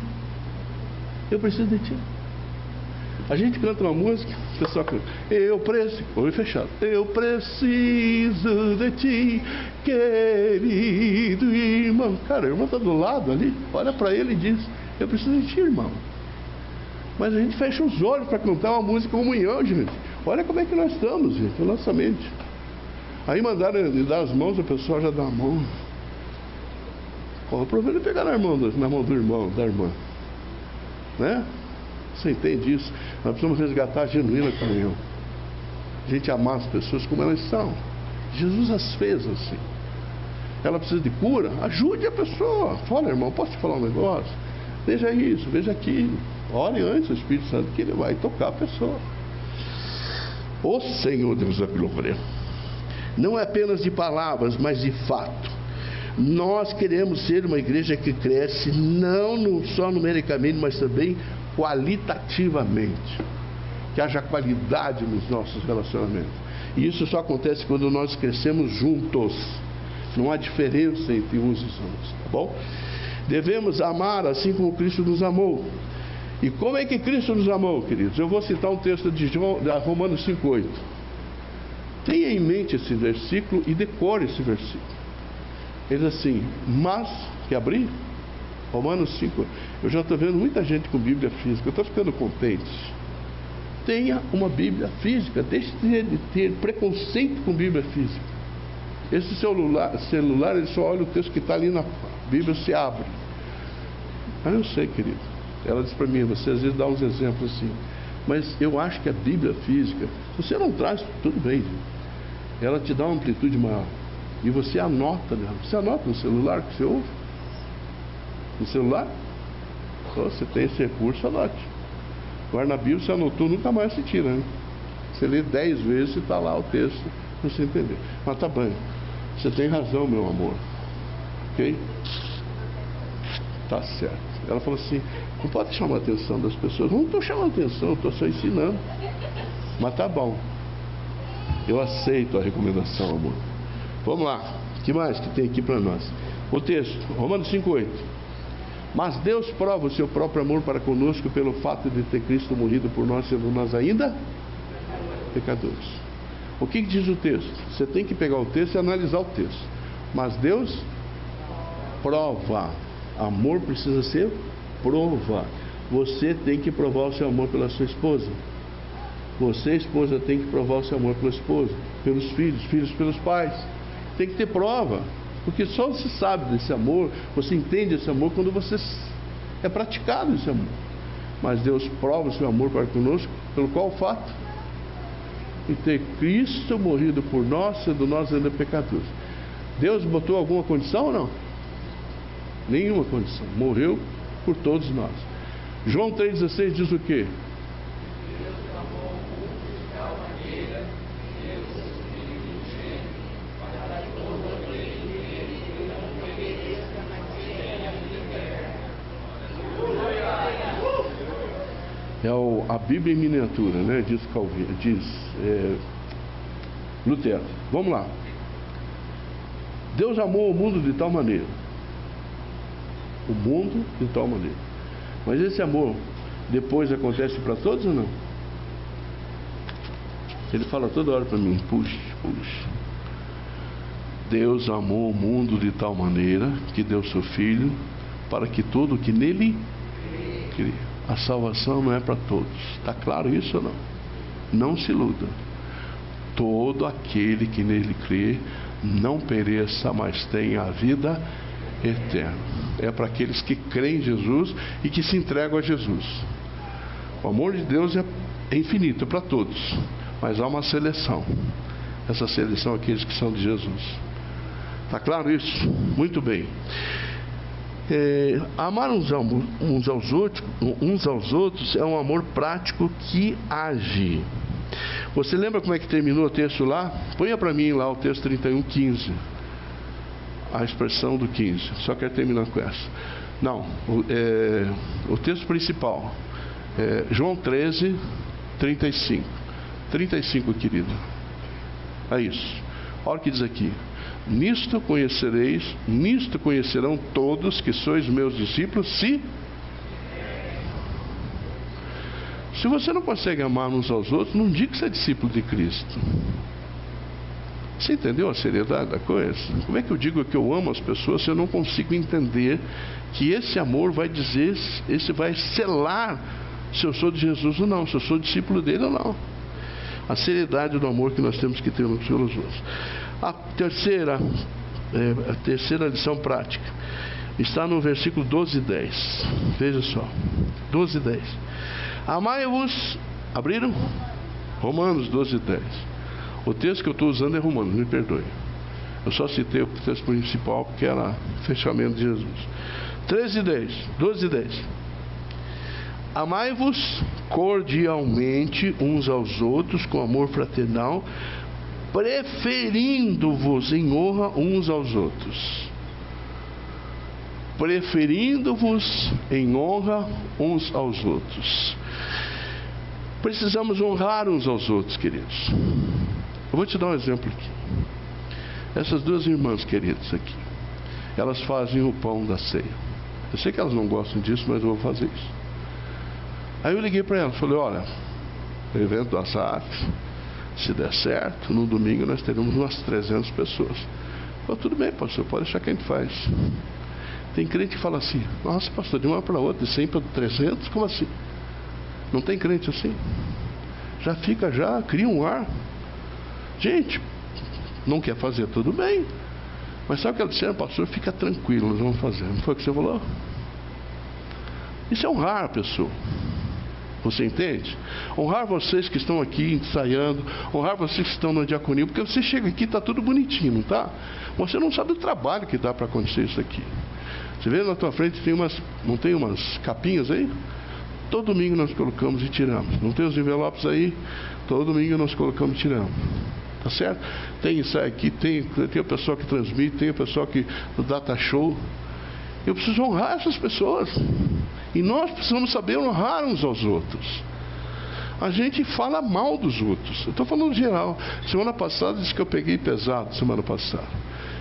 Eu preciso de ti. A gente canta uma música, o pessoal canta, eu preciso, olho fechado, eu preciso de ti, querido irmão. Cara, o irmão está do lado ali, olha para ele e diz, eu preciso de ti, irmão. Mas a gente fecha os olhos para cantar uma música comunhão, gente. Olha como é que nós estamos, gente, na nossa mente. Aí mandaram ele dar as mãos, a pessoa já dá a mão. Prova ele pegar na mão do irmão, da irmã. Né? Você entende isso? Nós precisamos resgatar a genuína comunhão. A gente amar as pessoas como elas são. Jesus as fez assim. Ela precisa de cura? Ajude a pessoa. Fala, irmão, posso te falar um negócio? Veja isso, veja aquilo. Ore antes o Espírito Santo que ele vai tocar a pessoa. Ô Senhor Deus da glória. Não é apenas de palavras, mas de fato. Nós queremos ser uma igreja que cresce, não só numericamente, mas também qualitativamente. Que haja qualidade nos nossos relacionamentos. E isso só acontece quando nós crescemos juntos. Não há diferença entre uns e outros, tá bom? Devemos amar assim como Cristo nos amou. E como é que Cristo nos amou, queridos? Eu vou citar um texto de Romanos 5:8. Tenha em mente esse versículo e decore esse versículo. Ele diz assim, mas, quer abrir? Romanos 5. Eu já estou vendo muita gente com Bíblia física, eu estou ficando contente. Tenha uma Bíblia física, deixe de ter preconceito com Bíblia física. Esse celular, ele só olha o texto que está ali na Bíblia, se abre. Eu sei, querido. Ela disse para mim, você às vezes dá uns exemplos assim, mas eu acho que a Bíblia física, se você não traz, tudo bem, ela te dá uma amplitude maior. E você anota nela. Você anota no celular que você ouve? No celular? Então, você tem esse recurso, anote. Agora na Bíblia, você anotou, nunca mais se tira, né? Você lê 10 vezes e está lá o texto para você entender. Mas tá bem. Você tem razão, meu amor. Ok? Tá certo. Ela falou assim, não pode chamar a atenção das pessoas. Não estou chamando atenção, estou só ensinando. Mas tá bom. Eu aceito a recomendação, amor. Vamos lá. O que mais que tem aqui para nós? O texto, Romanos 5,8. Mas Deus prova o seu próprio amor para conosco pelo fato de ter Cristo morrido por nós, sendo nós ainda pecadores. O que diz o texto? Você tem que pegar o texto e analisar o texto. Mas Deus prova. Amor precisa ser provado. Você tem que provar o seu amor pela sua esposa. Você, esposa, tem que provar o seu amor pela esposa, pelos filhos, filhos pelos pais. Tem que ter prova. Porque só você sabe desse amor, você entende esse amor quando você é praticado esse amor. Mas Deus prova o seu amor para conosco, pelo qual fato? E ter Cristo morrido por nós, sendo nós ainda pecadores. Deus botou alguma condição ou não? Nenhuma condição. Morreu por todos nós. João 3,16 diz o quê? É a Bíblia em miniatura, né? Diz Lutero. Vamos lá. Deus amou o mundo de tal maneira. O mundo de tal maneira. Mas esse amor depois acontece para todos ou não? Ele fala toda hora para mim, puxa. Deus amou o mundo de tal maneira que deu seu Filho para que todo que nele crê. A salvação não é para todos. Está claro isso ou não? Não se iluda. Todo aquele que nele crê não pereça, mas tenha a vida eterna. É para aqueles que creem em Jesus e que se entregam a Jesus. O amor de Deus é infinito para todos, mas há uma seleção. Essa seleção é aqueles que são de Jesus. Está claro isso? Muito bem. Amar uns aos outros é um amor prático que age. Você lembra como é que terminou o texto lá? Ponha para mim lá o texto 31:15. A expressão do 15. Só quero terminar com essa. Não, o texto principal. João 13:35. 35, querido. É isso. Olha o que diz aqui. Nisto conhecerão todos que sois meus discípulos, se você não consegue amar uns aos outros, não diga que você é discípulo de Cristo. Você entendeu a seriedade da coisa? Como é que eu digo que eu amo as pessoas se eu não consigo entender que esse amor vai dizer, esse vai selar se eu sou de Jesus ou não, se eu sou discípulo dele ou não? A seriedade do amor que nós temos que ter uns pelos outros. A terceira lição prática está no versículo 12:10. Veja só, 12:10. Amai-vos. Abriram? Romanos 12:10. O texto que eu estou usando é Romanos, me perdoe. Eu só citei o texto principal porque era fechamento de Jesus. 12:10. Amai-vos cordialmente uns aos outros com amor fraternal, preferindo-vos em honra uns aos outros. Preferindo-vos em honra uns aos outros. Precisamos honrar uns aos outros, queridos. Eu vou te dar um exemplo aqui. Essas duas irmãs queridas aqui, elas fazem o pão da ceia. Eu sei que elas não gostam disso, mas eu vou fazer isso. Aí eu liguei para elas, falei, olha, o evento da SAF, se der certo, no domingo nós teremos umas 300 pessoas. Falei, tudo bem, pastor, pode deixar que a gente faz. Tem crente que fala assim, nossa, pastor, de uma para outra, de 100 para 300, como assim? Não tem crente assim? Já cria um ar. Gente, não quer fazer, tudo bem. Mas sabe o que ela disse? Pastor, fica tranquilo, nós vamos fazer. Não foi o que você falou? Isso é honrar a pessoa. Você entende? Honrar vocês que estão aqui ensaiando, honrar vocês que estão na diaconia, porque você chega aqui e está tudo bonitinho, não está? Você não sabe o trabalho que dá para acontecer isso aqui. Você vê na tua frente, não tem umas capinhas aí? Todo domingo nós colocamos e tiramos. Não tem os envelopes aí? Todo domingo nós colocamos e tiramos. Tá certo? Tem ensaio aqui, tem o pessoal que transmite, tem o pessoal que do data show. Eu preciso honrar essas pessoas. E nós precisamos saber honrar uns aos outros. A gente fala mal dos outros. Eu estou falando geral. Semana passada disse que eu peguei pesado. Semana passada.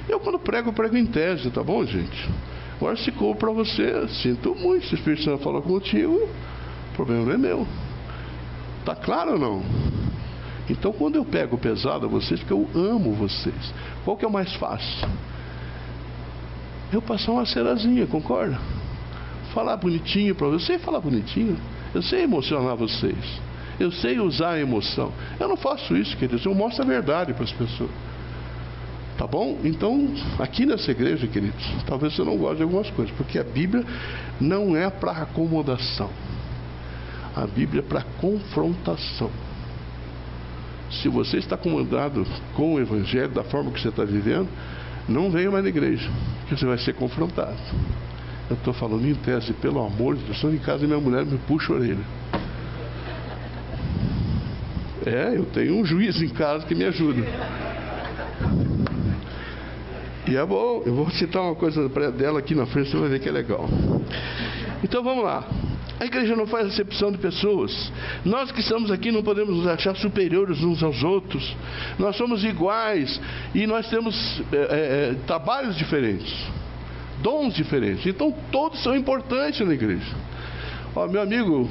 Eu quando prego, eu prego em tese, tá bom, gente? Agora se for para você, sinto muito. Se o Espírito Santo falou contigo, o problema não é meu. Tá claro ou não? Então quando eu pego pesado a vocês, porque eu amo vocês, qual que é o mais fácil? Eu passar uma cerazinha, concorda? Falar bonitinho para vocês. Eu sei falar bonitinho. Eu sei emocionar vocês. Eu sei usar a emoção. Eu não faço isso, queridos. Eu mostro a verdade para as pessoas. Tá bom? Então, aqui nessa igreja, queridos, talvez você não goste de algumas coisas, porque a Bíblia não é para acomodação. A Bíblia é para confrontação. Se você está acomodado com o Evangelho, da forma que você está vivendo, não venha mais na igreja, porque você vai ser confrontado. Eu estou falando em tese, pelo amor de Deus. Estou em casa e minha mulher me puxa a orelha. Eu tenho um juiz em casa que me ajuda. E é bom, eu vou citar uma coisa dela aqui na frente, você vai ver que é legal. Então vamos lá. A igreja não faz acepção de pessoas. Nós que estamos aqui não podemos nos achar superiores uns aos outros. Nós somos iguais e nós temos trabalhos diferentes, dons diferentes. Então todos são importantes na igreja. Ó, meu amigo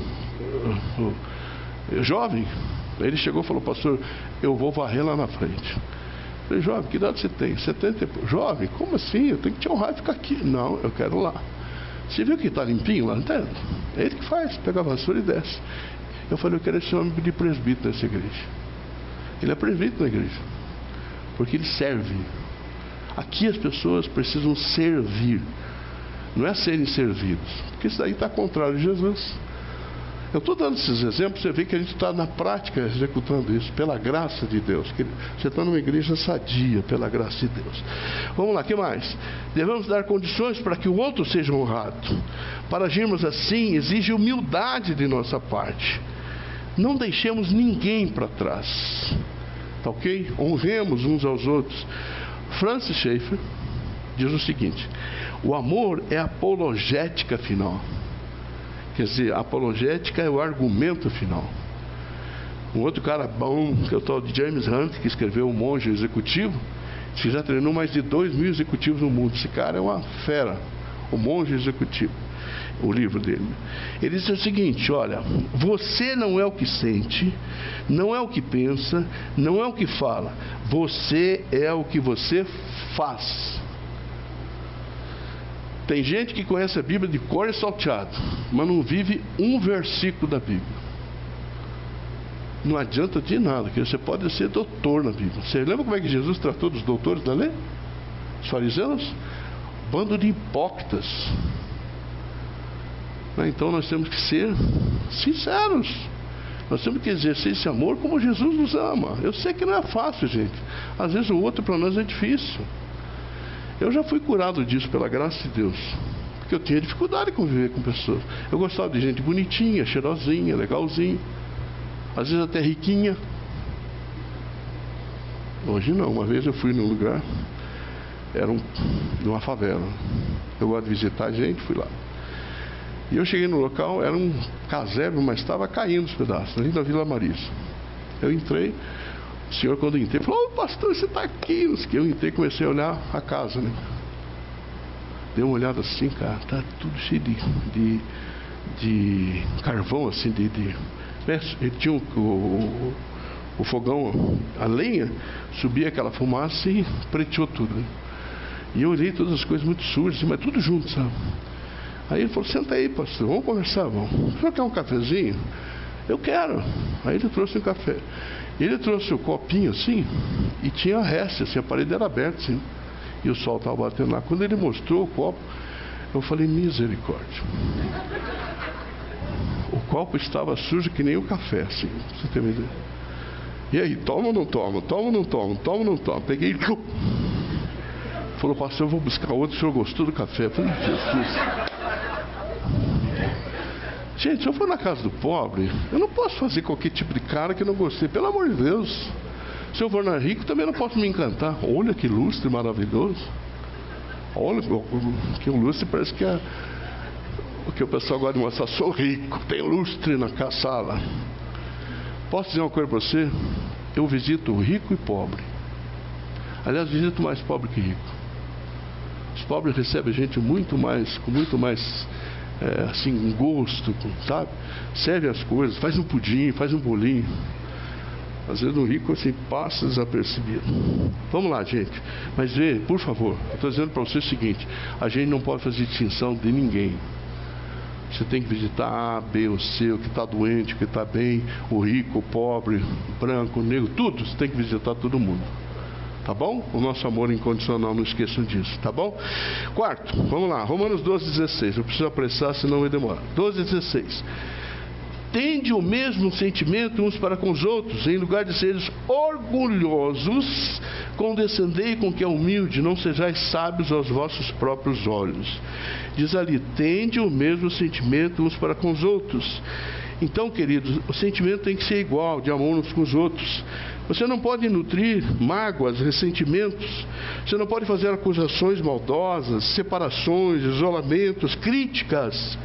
jovem, ele chegou e falou: pastor, eu vou varrer lá na frente. Eu falei: jovem, que idade você tem? 70 e pouco. Jovem, como assim? Eu tenho que te honrar e ficar aqui. Não, eu quero lá. Você viu que está limpinho lá dentro? É ele que faz, pega a vassoura e desce. Eu falei: eu quero esse homem de presbítero nessa igreja. Ele é presbítero na igreja, porque ele serve. Aqui as pessoas precisam servir, não é serem servidos, porque isso daí está contrário de Jesus. Eu estou dando esses exemplos, você vê que a gente está na prática executando isso, pela graça de Deus. Você está numa igreja sadia, pela graça de Deus. Vamos lá, o que mais? Devemos dar condições para que o outro seja honrado. Para agirmos assim, exige humildade de nossa parte. Não deixemos ninguém para trás. Tá ok? Honremos uns aos outros. Francis Schaeffer diz o seguinte: o amor é a apologética final. Quer dizer, a apologética é o argumento final. Um outro cara bom, que é o tal de James Hunt, que escreveu O Monge Executivo, que já treinou mais de 2.000 executivos no mundo. Esse cara é uma fera. O Monge Executivo, o livro dele. Ele diz o seguinte: olha, você não é o que sente, não é o que pensa, não é o que fala, você é o que você faz. Tem gente que conhece a Bíblia de cor e salteado, mas não vive um versículo da Bíblia. Não adianta de nada, porque você pode ser doutor na Bíblia. Você lembra como é que Jesus tratou dos doutores da lei? Os fariseus? Bando de hipócritas. Então nós temos que ser sinceros. Nós temos que exercer esse amor como Jesus nos ama. Eu sei que não é fácil, gente. Às vezes o outro para nós é difícil. Eu já fui curado disso pela graça de Deus, porque eu tinha dificuldade de conviver com pessoas. Eu gostava de gente bonitinha, cheirosinha, legalzinha, às vezes até riquinha. Hoje não. Uma vez eu fui num lugar, era numa favela. Eu gosto de visitar gente, fui lá. E eu cheguei no local, era um casebre, mas estava caindo os pedaços, ali na Vila Marisa. Eu entrei. O senhor, quando eu entrei, falou: ô pastor, você está aqui. Eu entrei e comecei a olhar a casa, né? Dei uma olhada assim, cara, tá tudo cheio de carvão, assim, ele tinha o fogão, a lenha, subia aquela fumaça e preteou tudo, né? E eu olhei todas as coisas muito sujas, assim, mas tudo junto, sabe? Aí ele falou: senta aí, pastor, vamos conversar, vamos. O senhor quer um cafezinho? Eu quero. Aí ele trouxe um café. Ele trouxe o copinho assim, e tinha a resta, assim, a parede era aberta assim, e o sol estava batendo lá. Quando ele mostrou o copo, eu falei: misericórdia. O copo estava sujo que nem o café, assim, pra você ter uma ideia. E aí, toma ou não toma? Toma ou não toma? Toma ou não toma? Peguei. Falou: pastor, eu vou buscar outro, o senhor gostou do café? Eu falei: Jesus. Gente, se eu for na casa do pobre, eu não posso fazer qualquer tipo de cara que eu não gostei, pelo amor de Deus. Se eu for na rico, também não posso me encantar. Olha que lustre maravilhoso. Olha, que o lustre parece que é o que o pessoal gosta de mostrar. Sou rico, tenho lustre na sala. Posso dizer uma coisa para você? Eu visito rico e pobre. Aliás, visito mais pobre que rico. Os pobres recebem a gente com muito mais assim, gosto, sabe? Serve as coisas, faz um pudim, faz um bolinho. Às vezes o rico assim passa desapercebido. Vamos lá, gente. Mas vê, por favor, eu estou dizendo para você o seguinte: a gente não pode fazer distinção de ninguém. Você tem que visitar A, B, o C, o que está doente, o que está bem, o rico, o pobre, o branco, o negro, tudo. Você tem que visitar todo mundo. Tá bom? O nosso amor incondicional, não esqueçam disso, tá bom? Quarto, vamos lá, Romanos 12,16. Eu preciso apressar, senão vai demorar. 12,16. Tende o mesmo sentimento uns para com os outros, em lugar de seres orgulhosos, condescendei com que é humilde, não sejais sábios aos vossos próprios olhos. Diz ali, tende o mesmo sentimento uns para com os outros. Então, queridos, o sentimento tem que ser igual, de amor uns com os outros. Você não pode nutrir mágoas, ressentimentos. Você não pode fazer acusações maldosas, separações, isolamentos, críticas.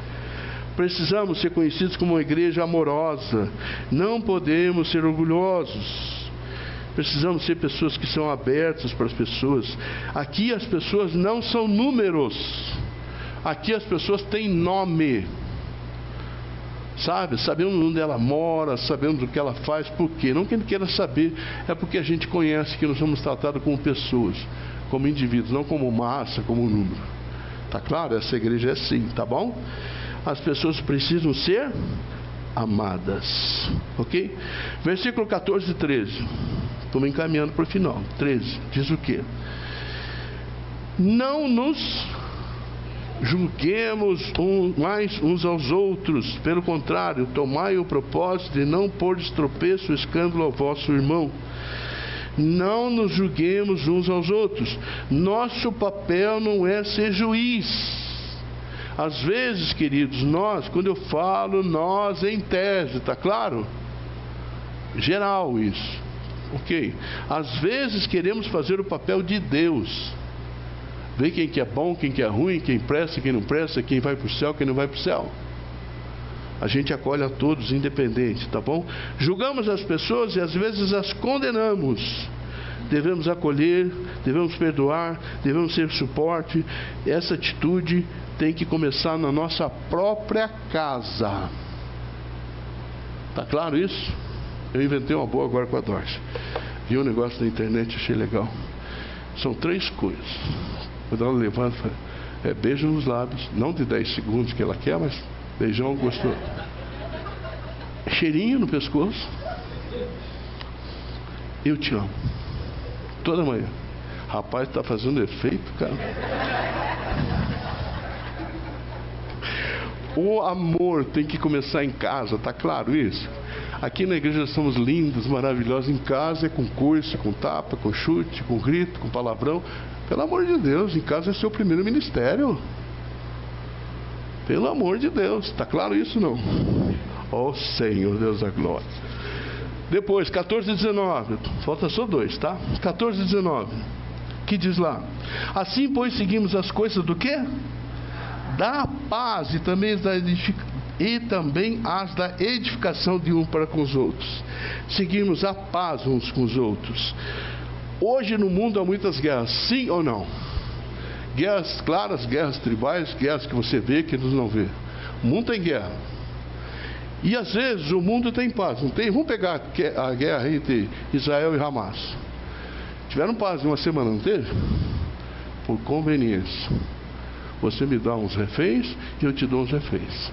Precisamos ser conhecidos como uma igreja amorosa. Não podemos ser orgulhosos. Precisamos ser pessoas que são abertas para as pessoas. Aqui as pessoas não são números. Aqui as pessoas têm nome. Sabe? Sabemos onde ela mora, sabemos o que ela faz. Por quê? Não que ele queira saber. É porque a gente conhece que nós somos tratados como pessoas, como indivíduos, não como massa, como número. Tá claro? Essa igreja é assim, tá bom? As pessoas precisam ser amadas, ok? Versículo 14 e 13. Estou me encaminhando para o final. 13, diz o quê? Não nos julguemos mais uns aos outros. Pelo contrário, tomai o propósito de não pôr de tropeço o escândalo ao vosso irmão. Não nos julguemos uns aos outros. Nosso papel não é ser juiz. Às vezes, queridos, nós, quando eu falo nós em tese, tá claro? Geral isso, ok? Às vezes queremos fazer o papel de Deus. Ver quem que é bom, quem que é ruim, quem presta, quem não presta, quem vai para o céu, quem não vai para o céu. A gente acolhe a todos, independente, tá bom? Julgamos as pessoas e às vezes as condenamos. Devemos acolher, devemos perdoar, devemos ser suporte. Essa atitude tem que começar na nossa própria casa. Tá claro isso? Eu inventei uma boa agora com a Dorce. Vi um negócio na internet, achei legal. São 3 coisas. Quando ela levanta, beijo nos lábios, não de 10 segundos que ela quer, mas beijão gostoso. Cheirinho no pescoço. Eu te amo. Toda manhã. Rapaz, está fazendo efeito, cara. O amor tem que começar em casa, tá claro isso? Aqui na igreja nós somos lindos, maravilhosos. Em casa é com coice, com tapa, com chute, com grito, com palavrão. Pelo amor de Deus, em casa é seu primeiro ministério. Pelo amor de Deus, tá claro isso não? Ó Senhor, Deus da glória. Depois, 14 e 19. Falta só 2, tá? 14 e 19. Que diz lá? Assim, pois, seguimos as coisas do quê? Da paz e também as da edificação de um para com os outros. Seguimos a paz uns com os outros. Hoje no mundo há muitas guerras, sim ou não? Guerras claras, guerras tribais, guerras que você vê, que nós não vê. O mundo tem guerra. E às vezes o mundo tem paz, não tem? Vamos pegar a guerra entre Israel e Hamas. Tiveram paz em uma semana, não teve? Por conveniência. Você me dá uns reféns e eu te dou uns reféns.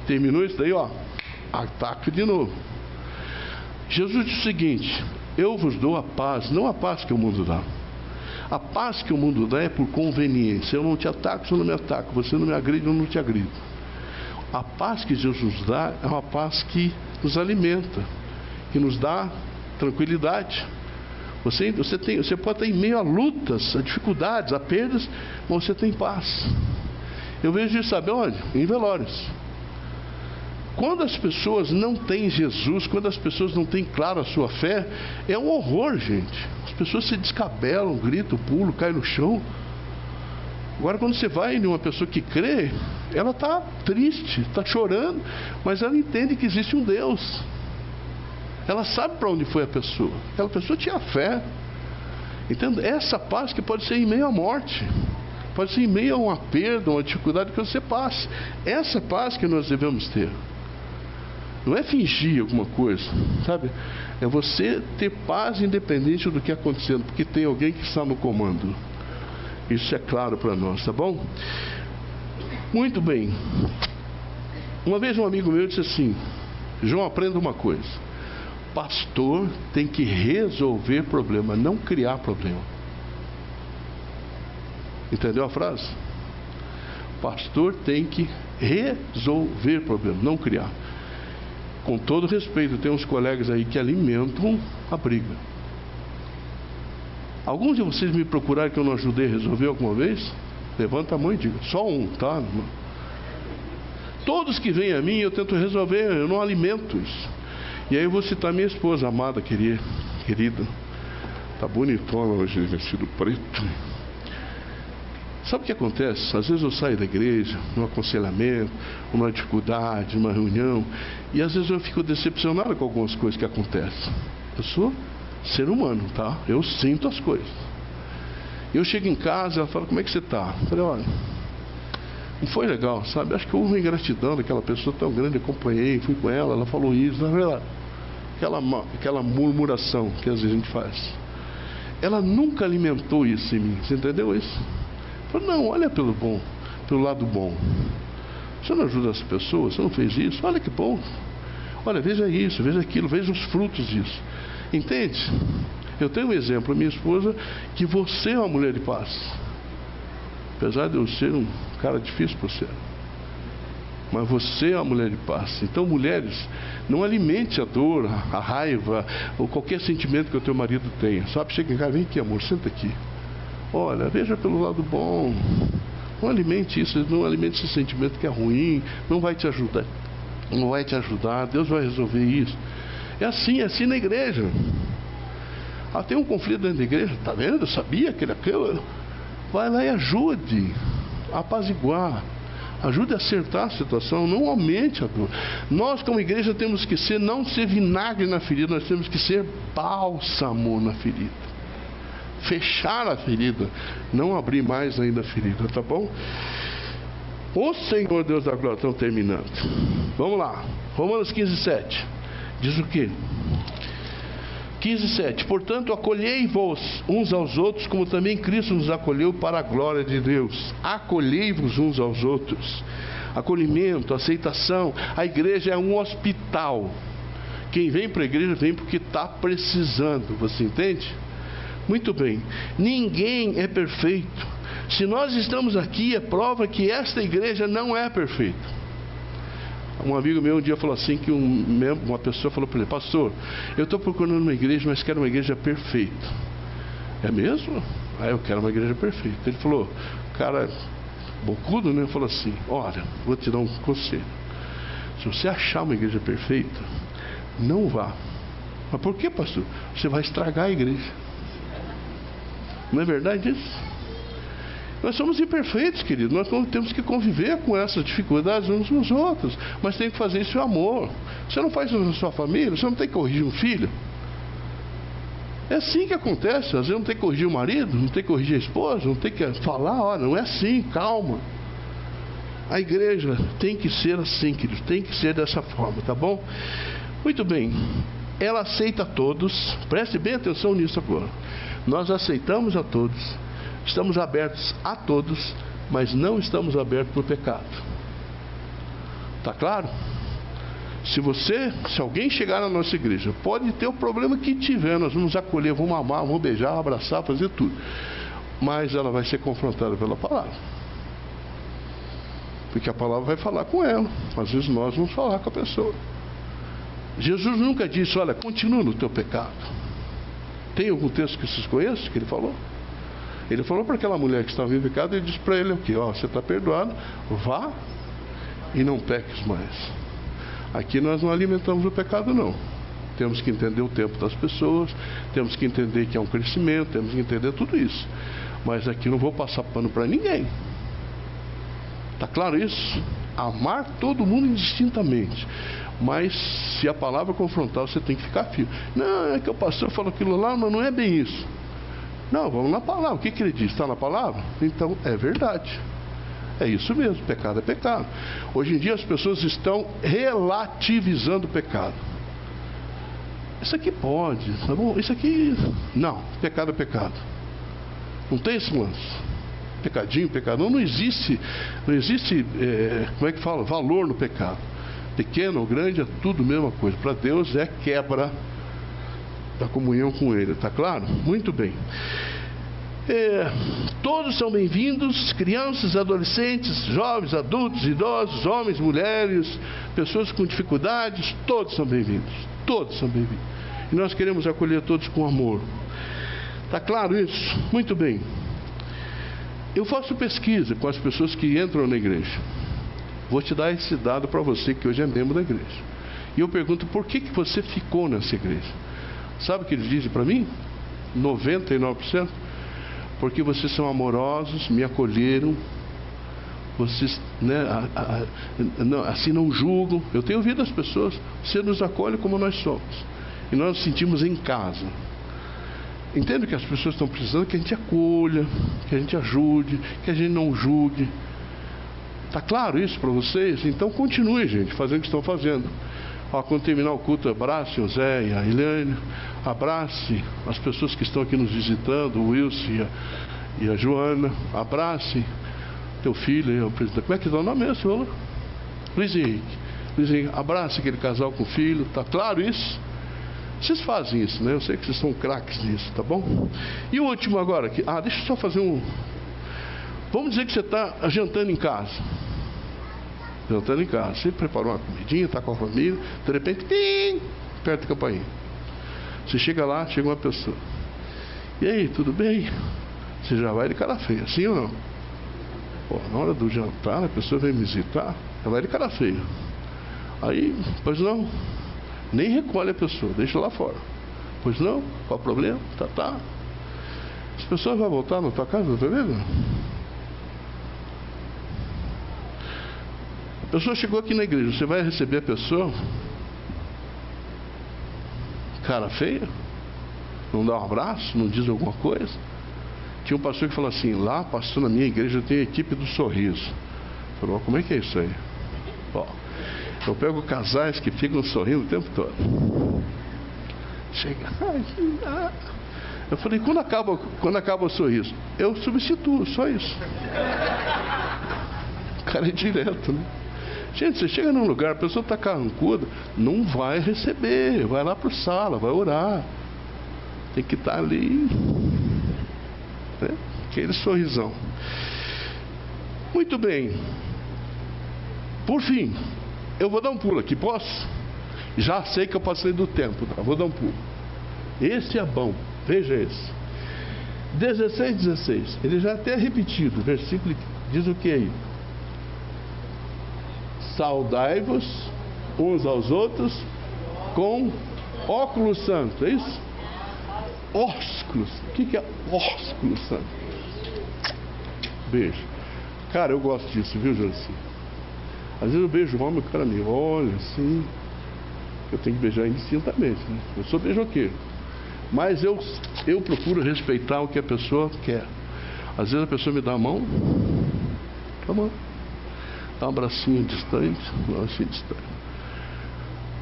Terminou isso daí, ó. Ataque de novo. Jesus disse o seguinte: eu vos dou a paz, não a paz que o mundo dá. A paz que o mundo dá é por conveniência. Eu não te ataco, você não me ataca. Você não me agride, eu não te agrido. A paz que Jesus nos dá é uma paz que nos alimenta, que nos dá tranquilidade. Você pode estar em meio a lutas, a dificuldades, a perdas, mas você tem paz. Eu vejo isso, sabe onde? Em velórios. Quando as pessoas não têm Jesus, quando as pessoas não têm claro a sua fé, é um horror, gente. As pessoas se descabelam, gritam, pulam, caem no chão. Agora, quando você vai em uma pessoa que crê, ela está triste, está chorando, mas ela entende que existe um Deus. Ela sabe para onde foi a pessoa. Aquela pessoa tinha fé. Entende? Essa paz que pode ser em meio à morte, pode ser em meio a uma perda, uma dificuldade que você passe. Essa paz que nós devemos ter. Não é fingir alguma coisa, sabe? É você ter paz independente do que está acontecendo, porque tem alguém que está no comando. Isso é claro para nós, tá bom? Muito bem. Uma vez um amigo meu disse assim: João, aprenda uma coisa. Pastor tem que resolver problema, não criar problema. Entendeu a frase? Pastor tem que resolver problema, não criar. Com todo respeito, tem uns colegas aí que alimentam a briga. Alguns de vocês me procuraram que eu não ajudei a resolver alguma vez? Levanta a mão e diga. Só um, tá? Todos que vêm a mim eu tento resolver, eu não alimento isso. E aí eu vou citar minha esposa, amada, querida. Tá bonitona hoje, vestido preto. Sabe o que acontece? Às vezes eu saio da igreja, num aconselhamento, numa dificuldade, numa reunião, e às vezes eu fico decepcionado com algumas coisas que acontecem. Eu sou ser humano, tá? Eu sinto as coisas. Eu chego em casa, ela fala: como é que você está? Eu falei: olha, não foi legal, sabe? Acho que houve uma ingratidão daquela pessoa tão grande. Acompanhei, fui com ela, ela falou isso, na verdade. Aquela murmuração que às vezes a gente faz. Ela nunca alimentou isso em mim, você entendeu isso? Eu falei: não, olha pelo lado bom. Você não ajuda as pessoas, você não fez isso, olha que bom. Olha, veja isso, veja aquilo, veja os frutos disso. Entende? Eu tenho um exemplo, minha esposa, que você é uma mulher de paz. Apesar de eu ser um cara difícil para você, mas você é uma mulher de paz. Então, mulheres, não alimente a dor, a raiva, ou qualquer sentimento que o teu marido tenha. Sabe, chega em casa: vem aqui, amor, senta aqui. Olha, veja pelo lado bom. Não alimente isso, não alimente esse sentimento que é ruim, não vai te ajudar. Não vai te ajudar, Deus vai resolver isso. É assim na igreja. Tem um conflito dentro da igreja, tá vendo? Eu sabia que era aquilo. Vai lá e ajude a apaziguar, ajude a acertar a situação, não aumente a dor. Nós, como igreja, temos que não ser vinagre na ferida, nós temos que ser bálsamo na ferida. Fechar a ferida, não abrir mais ainda a ferida, tá bom? O Senhor Deus da glória, estamos terminando. Vamos lá, Romanos 15:7. Diz o quê? 15:7. Portanto, acolhei-vos uns aos outros, como também Cristo nos acolheu para a glória de Deus. Acolhei-vos uns aos outros. Acolhimento, aceitação. A igreja é um hospital. Quem vem para a igreja vem porque está precisando. Você entende? Muito bem. Ninguém é perfeito. Se nós estamos aqui, é prova que esta igreja não é perfeita. Um amigo meu um dia falou assim, que uma pessoa falou para ele: pastor, eu estou procurando uma igreja, mas quero uma igreja perfeita. É mesmo? Eu quero uma igreja perfeita. Ele falou, cara bocudo, né? Falou assim: olha, vou te dar um conselho. Se você achar uma igreja perfeita, não vá. Mas por que, pastor? Você vai estragar a igreja. Não é verdade isso? Nós somos imperfeitos, querido. Nós temos que conviver com essas dificuldades uns com os outros. Mas tem que fazer isso em amor. Você não faz isso na sua família, você não tem que corrigir um filho. É assim que acontece. Às vezes não tem que corrigir o marido, não tem que corrigir a esposa, não tem que falar: olha, não é assim, calma. A igreja tem que ser assim, querido. Tem que ser dessa forma, tá bom? Muito bem. Ela aceita a todos. Preste bem atenção nisso agora. Nós aceitamos a todos. Estamos abertos a todos, mas não estamos abertos para o pecado. Está claro? Se alguém chegar na nossa igreja, pode ter o problema que tiver, nós vamos acolher, vamos amar, vamos beijar, abraçar, fazer tudo. Mas ela vai ser confrontada pela palavra. Porque a palavra vai falar com ela. Às vezes nós vamos falar com a pessoa. Jesus nunca disse: olha, continua no teu pecado. Tem algum texto que vocês conhecem que ele falou? Ele falou para aquela mulher que estava em pecado, ele disse para ele o quê? Você está perdoado, vá e não peques mais. Aqui nós não alimentamos o pecado, não. Temos que entender o tempo das pessoas, temos que entender que é um crescimento, temos que entender tudo isso. Mas aqui não vou passar pano para ninguém. Está claro isso? Amar todo mundo indistintamente. Mas se a palavra confrontar, você tem que ficar firme. Não, é que o pastor falou aquilo lá, mas não é bem isso. Não, vamos na palavra. O que ele diz? Está na palavra? Então é verdade. É isso mesmo, pecado é pecado. Hoje em dia as pessoas estão relativizando o pecado. Isso aqui pode, tá bom? Isso aqui, não, pecado é pecado. Não tem esse lance. Pecadinho, pecado. Não existe, como é que fala? Valor no pecado. Pequeno ou grande é tudo a mesma coisa. Para Deus é quebra da comunhão com Ele, tá claro? Muito bem. Todos são bem-vindos, crianças, adolescentes, jovens, adultos, idosos, homens, mulheres, pessoas com dificuldades, todos são bem-vindos. Todos são bem-vindos. E nós queremos acolher todos com amor. Tá claro isso? Muito bem. Eu faço pesquisa com as pessoas que entram na igreja. Vou te dar esse dado para você que hoje é membro da igreja. E eu pergunto, por que você ficou nessa igreja? Sabe o que eles dizem para mim? 99%. Porque vocês são amorosos, me acolheram. Vocês, assim não julgam. Eu tenho ouvido as pessoas. Você nos acolhe como nós somos. E nós nos sentimos em casa. Entendo que as pessoas estão precisando que a gente acolha, que a gente ajude, que a gente não julgue. Está claro isso para vocês? Então continue, gente, fazendo o que estão fazendo. Quando terminar o culto, abrace o Zé e a Eliane, abrace as pessoas que estão aqui nos visitando, o Wilson e a Joana, abrace teu filho, o presidente. Como é que dá o nome mesmo, senhor? Luiz Henrique. Luiz Henrique, abrace aquele casal com filho, está claro isso? Vocês fazem isso, né? Eu sei que vocês são craques nisso, tá bom? E o último agora, deixa eu só fazer um... Vamos dizer que você está jantando em casa. Jantando em casa. Você preparou uma comidinha, está com a família, de repente, aperta a campainha. Você chega lá, chega uma pessoa. E aí, tudo bem? Você já vai de cara feia, sim ou não? Pô, na hora do jantar, a pessoa vem me visitar, ela vai de cara feia. Aí, pois não, nem recolhe a pessoa, deixa lá fora. Pois não, qual o problema? Tá. As pessoas vão voltar na tua casa, tá vendo? A pessoa chegou aqui na igreja, você vai receber a pessoa cara feia? Não dá um abraço? Não diz alguma coisa? Tinha um pastor que falou assim, lá, pastor, na minha igreja tem a equipe do sorriso. Falou, como é que é isso aí? Ó, eu pego casais que ficam sorrindo o tempo todo. Chega, eu falei, quando acaba o sorriso? Eu substituo, só isso. O cara é direto, né? Gente, você chega num lugar, a pessoa está carrancuda, não vai receber, vai lá para a sala, vai orar. Tem que estar ali, né? Aquele sorrisão. Muito bem. Por fim, eu vou dar um pulo aqui, posso? Já sei que eu passei do tempo, tá? Vou dar um pulo. Esse é bom, veja esse. 16. Ele já até repetido, o versículo diz o que aí? Saudai-vos uns aos outros com ósculo santo, é isso? Ósculos. O que é ósculo santo? Beijo. Cara, eu gosto disso, viu, Josi? Às vezes eu beijo o homem, o cara me olha assim. Eu tenho que beijar indistintamente, né? Eu sou beijoqueiro. Mas eu procuro respeitar o que a pessoa quer. Às vezes a pessoa me dá a mão, tá bom. Dá um abracinho distante,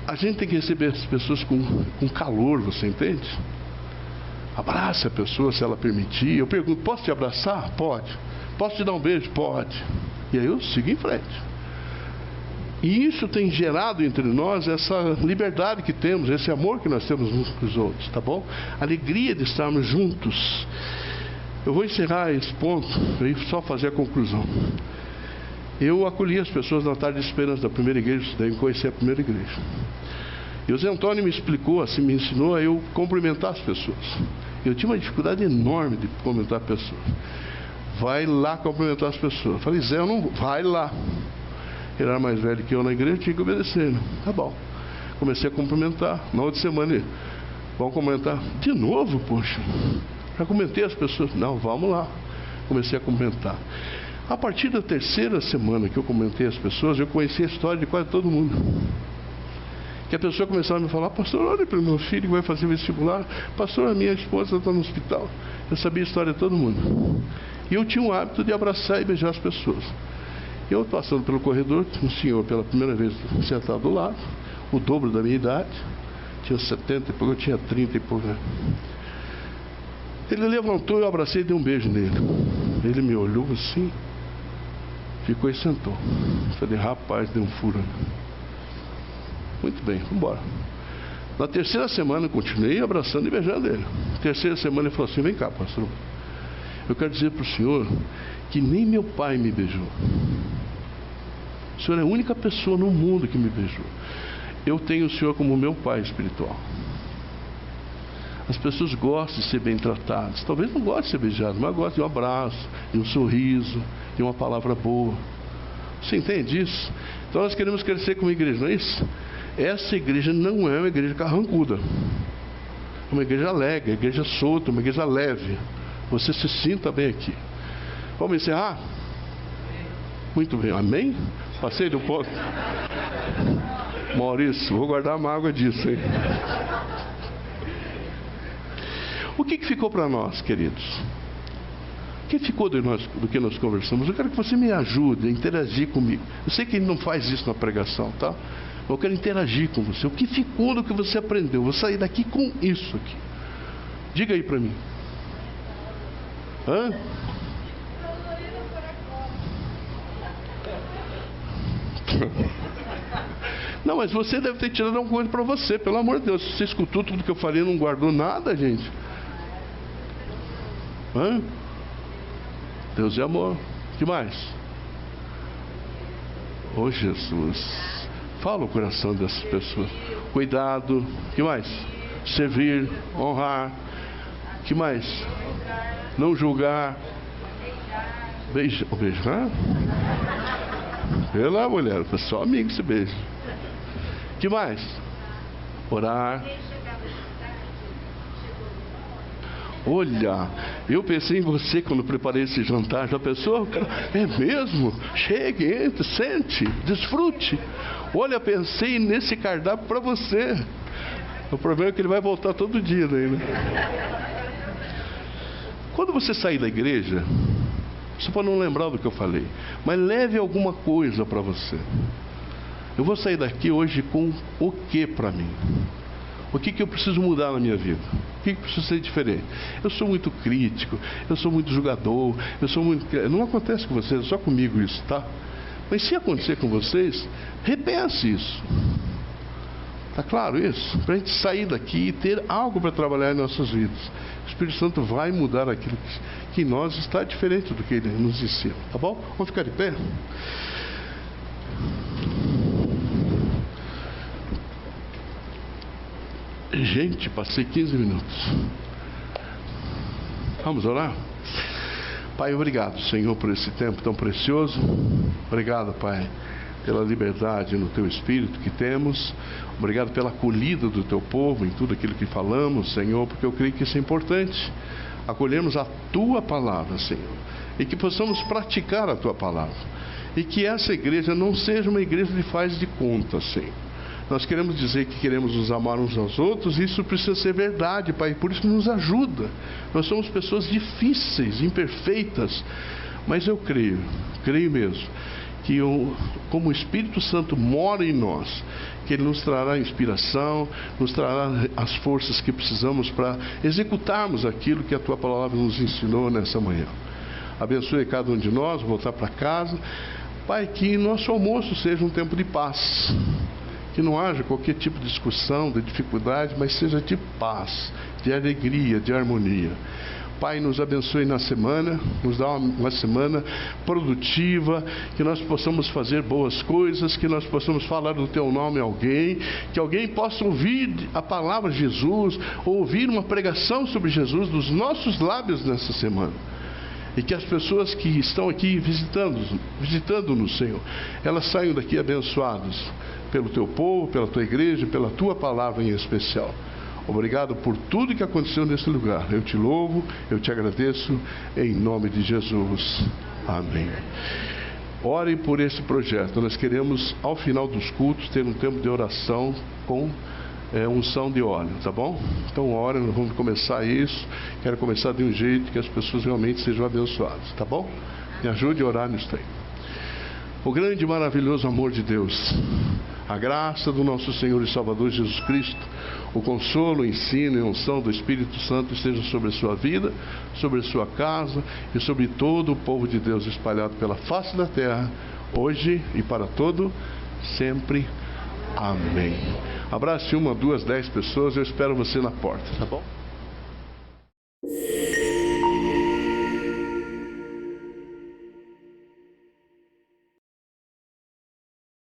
A gente tem que receber as pessoas com calor, você entende? Abraça a pessoa se ela permitir. Eu pergunto, posso te abraçar? Pode. Posso te dar um beijo? Pode. E aí eu sigo em frente. E isso tem gerado entre nós essa liberdade que temos, esse amor que nós temos uns com os outros, tá bom? A alegria de estarmos juntos. Eu vou encerrar esse ponto e só fazer a conclusão. Eu acolhi as pessoas na tarde de esperança da primeira igreja, vocês devem conhecer a primeira igreja. E o Zé Antônio me explicou, assim, me ensinou a eu cumprimentar as pessoas. Eu tinha uma dificuldade enorme de cumprimentar pessoas. Vai lá cumprimentar as pessoas. Eu falei, Zé, eu não vou. Vai lá. Ele era mais velho que eu na igreja, tinha que obedecer, né? Tá bom. Comecei a cumprimentar. Na outra semana ele, vamos cumprimentar. De novo, poxa. Já cumprimentei as pessoas. Não, vamos lá. Comecei a cumprimentar. A partir da terceira semana que eu comentei às pessoas, eu conheci a história de quase todo mundo. Que a pessoa começava a me falar: pastor, olha para o meu filho que vai fazer vestibular, pastor, a minha esposa está no hospital. Eu sabia a história de todo mundo. E eu tinha o hábito de abraçar e beijar as pessoas. Eu passando pelo corredor, um senhor pela primeira vez sentado do lado, o dobro da minha idade, tinha 70 e pouco, eu tinha 30 e pouco. Ele levantou, eu abracei e dei um beijo nele. Ele me olhou assim, ficou e sentou. Falei: rapaz, deu um furo. Muito bem, vamos embora. Na terceira semana eu continuei abraçando e beijando ele. Na terceira semana ele falou assim: vem cá, pastor, eu quero dizer para o senhor que nem meu pai me beijou. O senhor é a única pessoa no mundo que me beijou. Eu tenho o senhor como meu pai espiritual. As pessoas gostam de ser bem tratadas. Talvez não gostem de ser beijadas, mas gostam de um abraço, de um sorriso, de uma palavra boa. Você entende isso? Então nós queremos crescer como igreja, não é isso? Essa igreja não é uma igreja carrancuda. É uma igreja alegre, uma igreja solta, uma igreja leve. Você se sinta bem aqui. Vamos encerrar? Muito bem, amém? Passei do ponto. Maurício, vou guardar a mágoa disso, hein? O que ficou para nós, queridos? O que ficou do que nós conversamos? Eu quero que você me ajude a interagir comigo. Eu sei que ele não faz isso na pregação, tá? Eu quero interagir com você. O que ficou do que você aprendeu? Eu vou sair daqui com isso aqui. Diga aí para mim. Hã? Não, mas você deve ter tirado alguma coisa para você, pelo amor de Deus. Você escutou tudo que eu falei e não guardou nada, gente. Hã? Deus é amor. O que mais? Oh, Jesus. Fala o coração dessas pessoas. Cuidado. O que mais? Servir, honrar. O que mais? Não julgar. Beijar? Pela mulher, o pessoal amigo se beija. O que mais? Orar. Olha, eu pensei em você quando preparei esse jantar. Já pensou? É mesmo? Chegue, entre, sente, desfrute. Olha, pensei nesse cardápio para você. O problema é que ele vai voltar todo dia daí, né? Quando você sair da igreja, você pode não lembrar do que eu falei, mas leve alguma coisa para você. Eu vou sair daqui hoje com o que para mim? O que eu preciso mudar na minha vida? O que precisa ser diferente? Eu sou muito crítico, eu sou muito julgador, eu sou muito... Não acontece com vocês, é só comigo isso, tá? Mas se acontecer com vocês, repense isso. Tá claro isso? Para a gente sair daqui e ter algo para trabalhar em nossas vidas. O Espírito Santo vai mudar aquilo que em nós está diferente do que Ele nos ensina. Tá bom? Vamos ficar de pé? Gente, passei 15 minutos. Vamos orar? Pai, obrigado, Senhor, por esse tempo tão precioso. Obrigado, Pai, pela liberdade no Teu Espírito que temos. Obrigado pela acolhida do Teu povo em tudo aquilo que falamos, Senhor, porque eu creio que isso é importante. Acolhemos a Tua palavra, Senhor, e que possamos praticar a Tua palavra. E que essa igreja não seja uma igreja de faz de conta, Senhor. Nós queremos dizer que queremos nos amar uns aos outros, e isso precisa ser verdade, Pai, por isso nos ajuda. Nós somos pessoas difíceis, imperfeitas, mas eu creio mesmo, que como o Espírito Santo mora em nós, que Ele nos trará inspiração, nos trará as forças que precisamos para executarmos aquilo que a Tua palavra nos ensinou nessa manhã. Abençoe cada um de nós, voltar para casa. Pai, que nosso almoço seja um tempo de paz. Que não haja qualquer tipo de discussão, de dificuldade, mas seja de paz, de alegria, de harmonia. Pai, nos abençoe na semana, nos dá uma semana produtiva, que nós possamos fazer boas coisas, que nós possamos falar do Teu nome a alguém, que alguém possa ouvir a palavra Jesus, ou ouvir uma pregação sobre Jesus dos nossos lábios nessa semana. E que as pessoas que estão aqui visitando-nos, Senhor, elas saiam daqui abençoadas pelo Teu povo, pela Tua igreja, pela Tua palavra em especial. Obrigado por tudo que aconteceu nesse lugar. Eu Te louvo, eu Te agradeço, em nome de Jesus. Amém. Orem por esse projeto. Nós queremos, ao final dos cultos, ter um tempo de oração com unção de óleo, tá bom? Então, ora, nós vamos começar isso. Quero começar de um jeito que as pessoas realmente sejam abençoadas, tá bom? Me ajude a orar nisso aí. O grande e maravilhoso amor de Deus, a graça do nosso Senhor e Salvador Jesus Cristo, o consolo, o ensino e a unção do Espírito Santo estejam sobre a sua vida, sobre a sua casa e sobre todo o povo de Deus espalhado pela face da terra, hoje e para todo sempre. Amém. Abrace 1, 2, 10 pessoas. Eu espero você na porta, tá bom?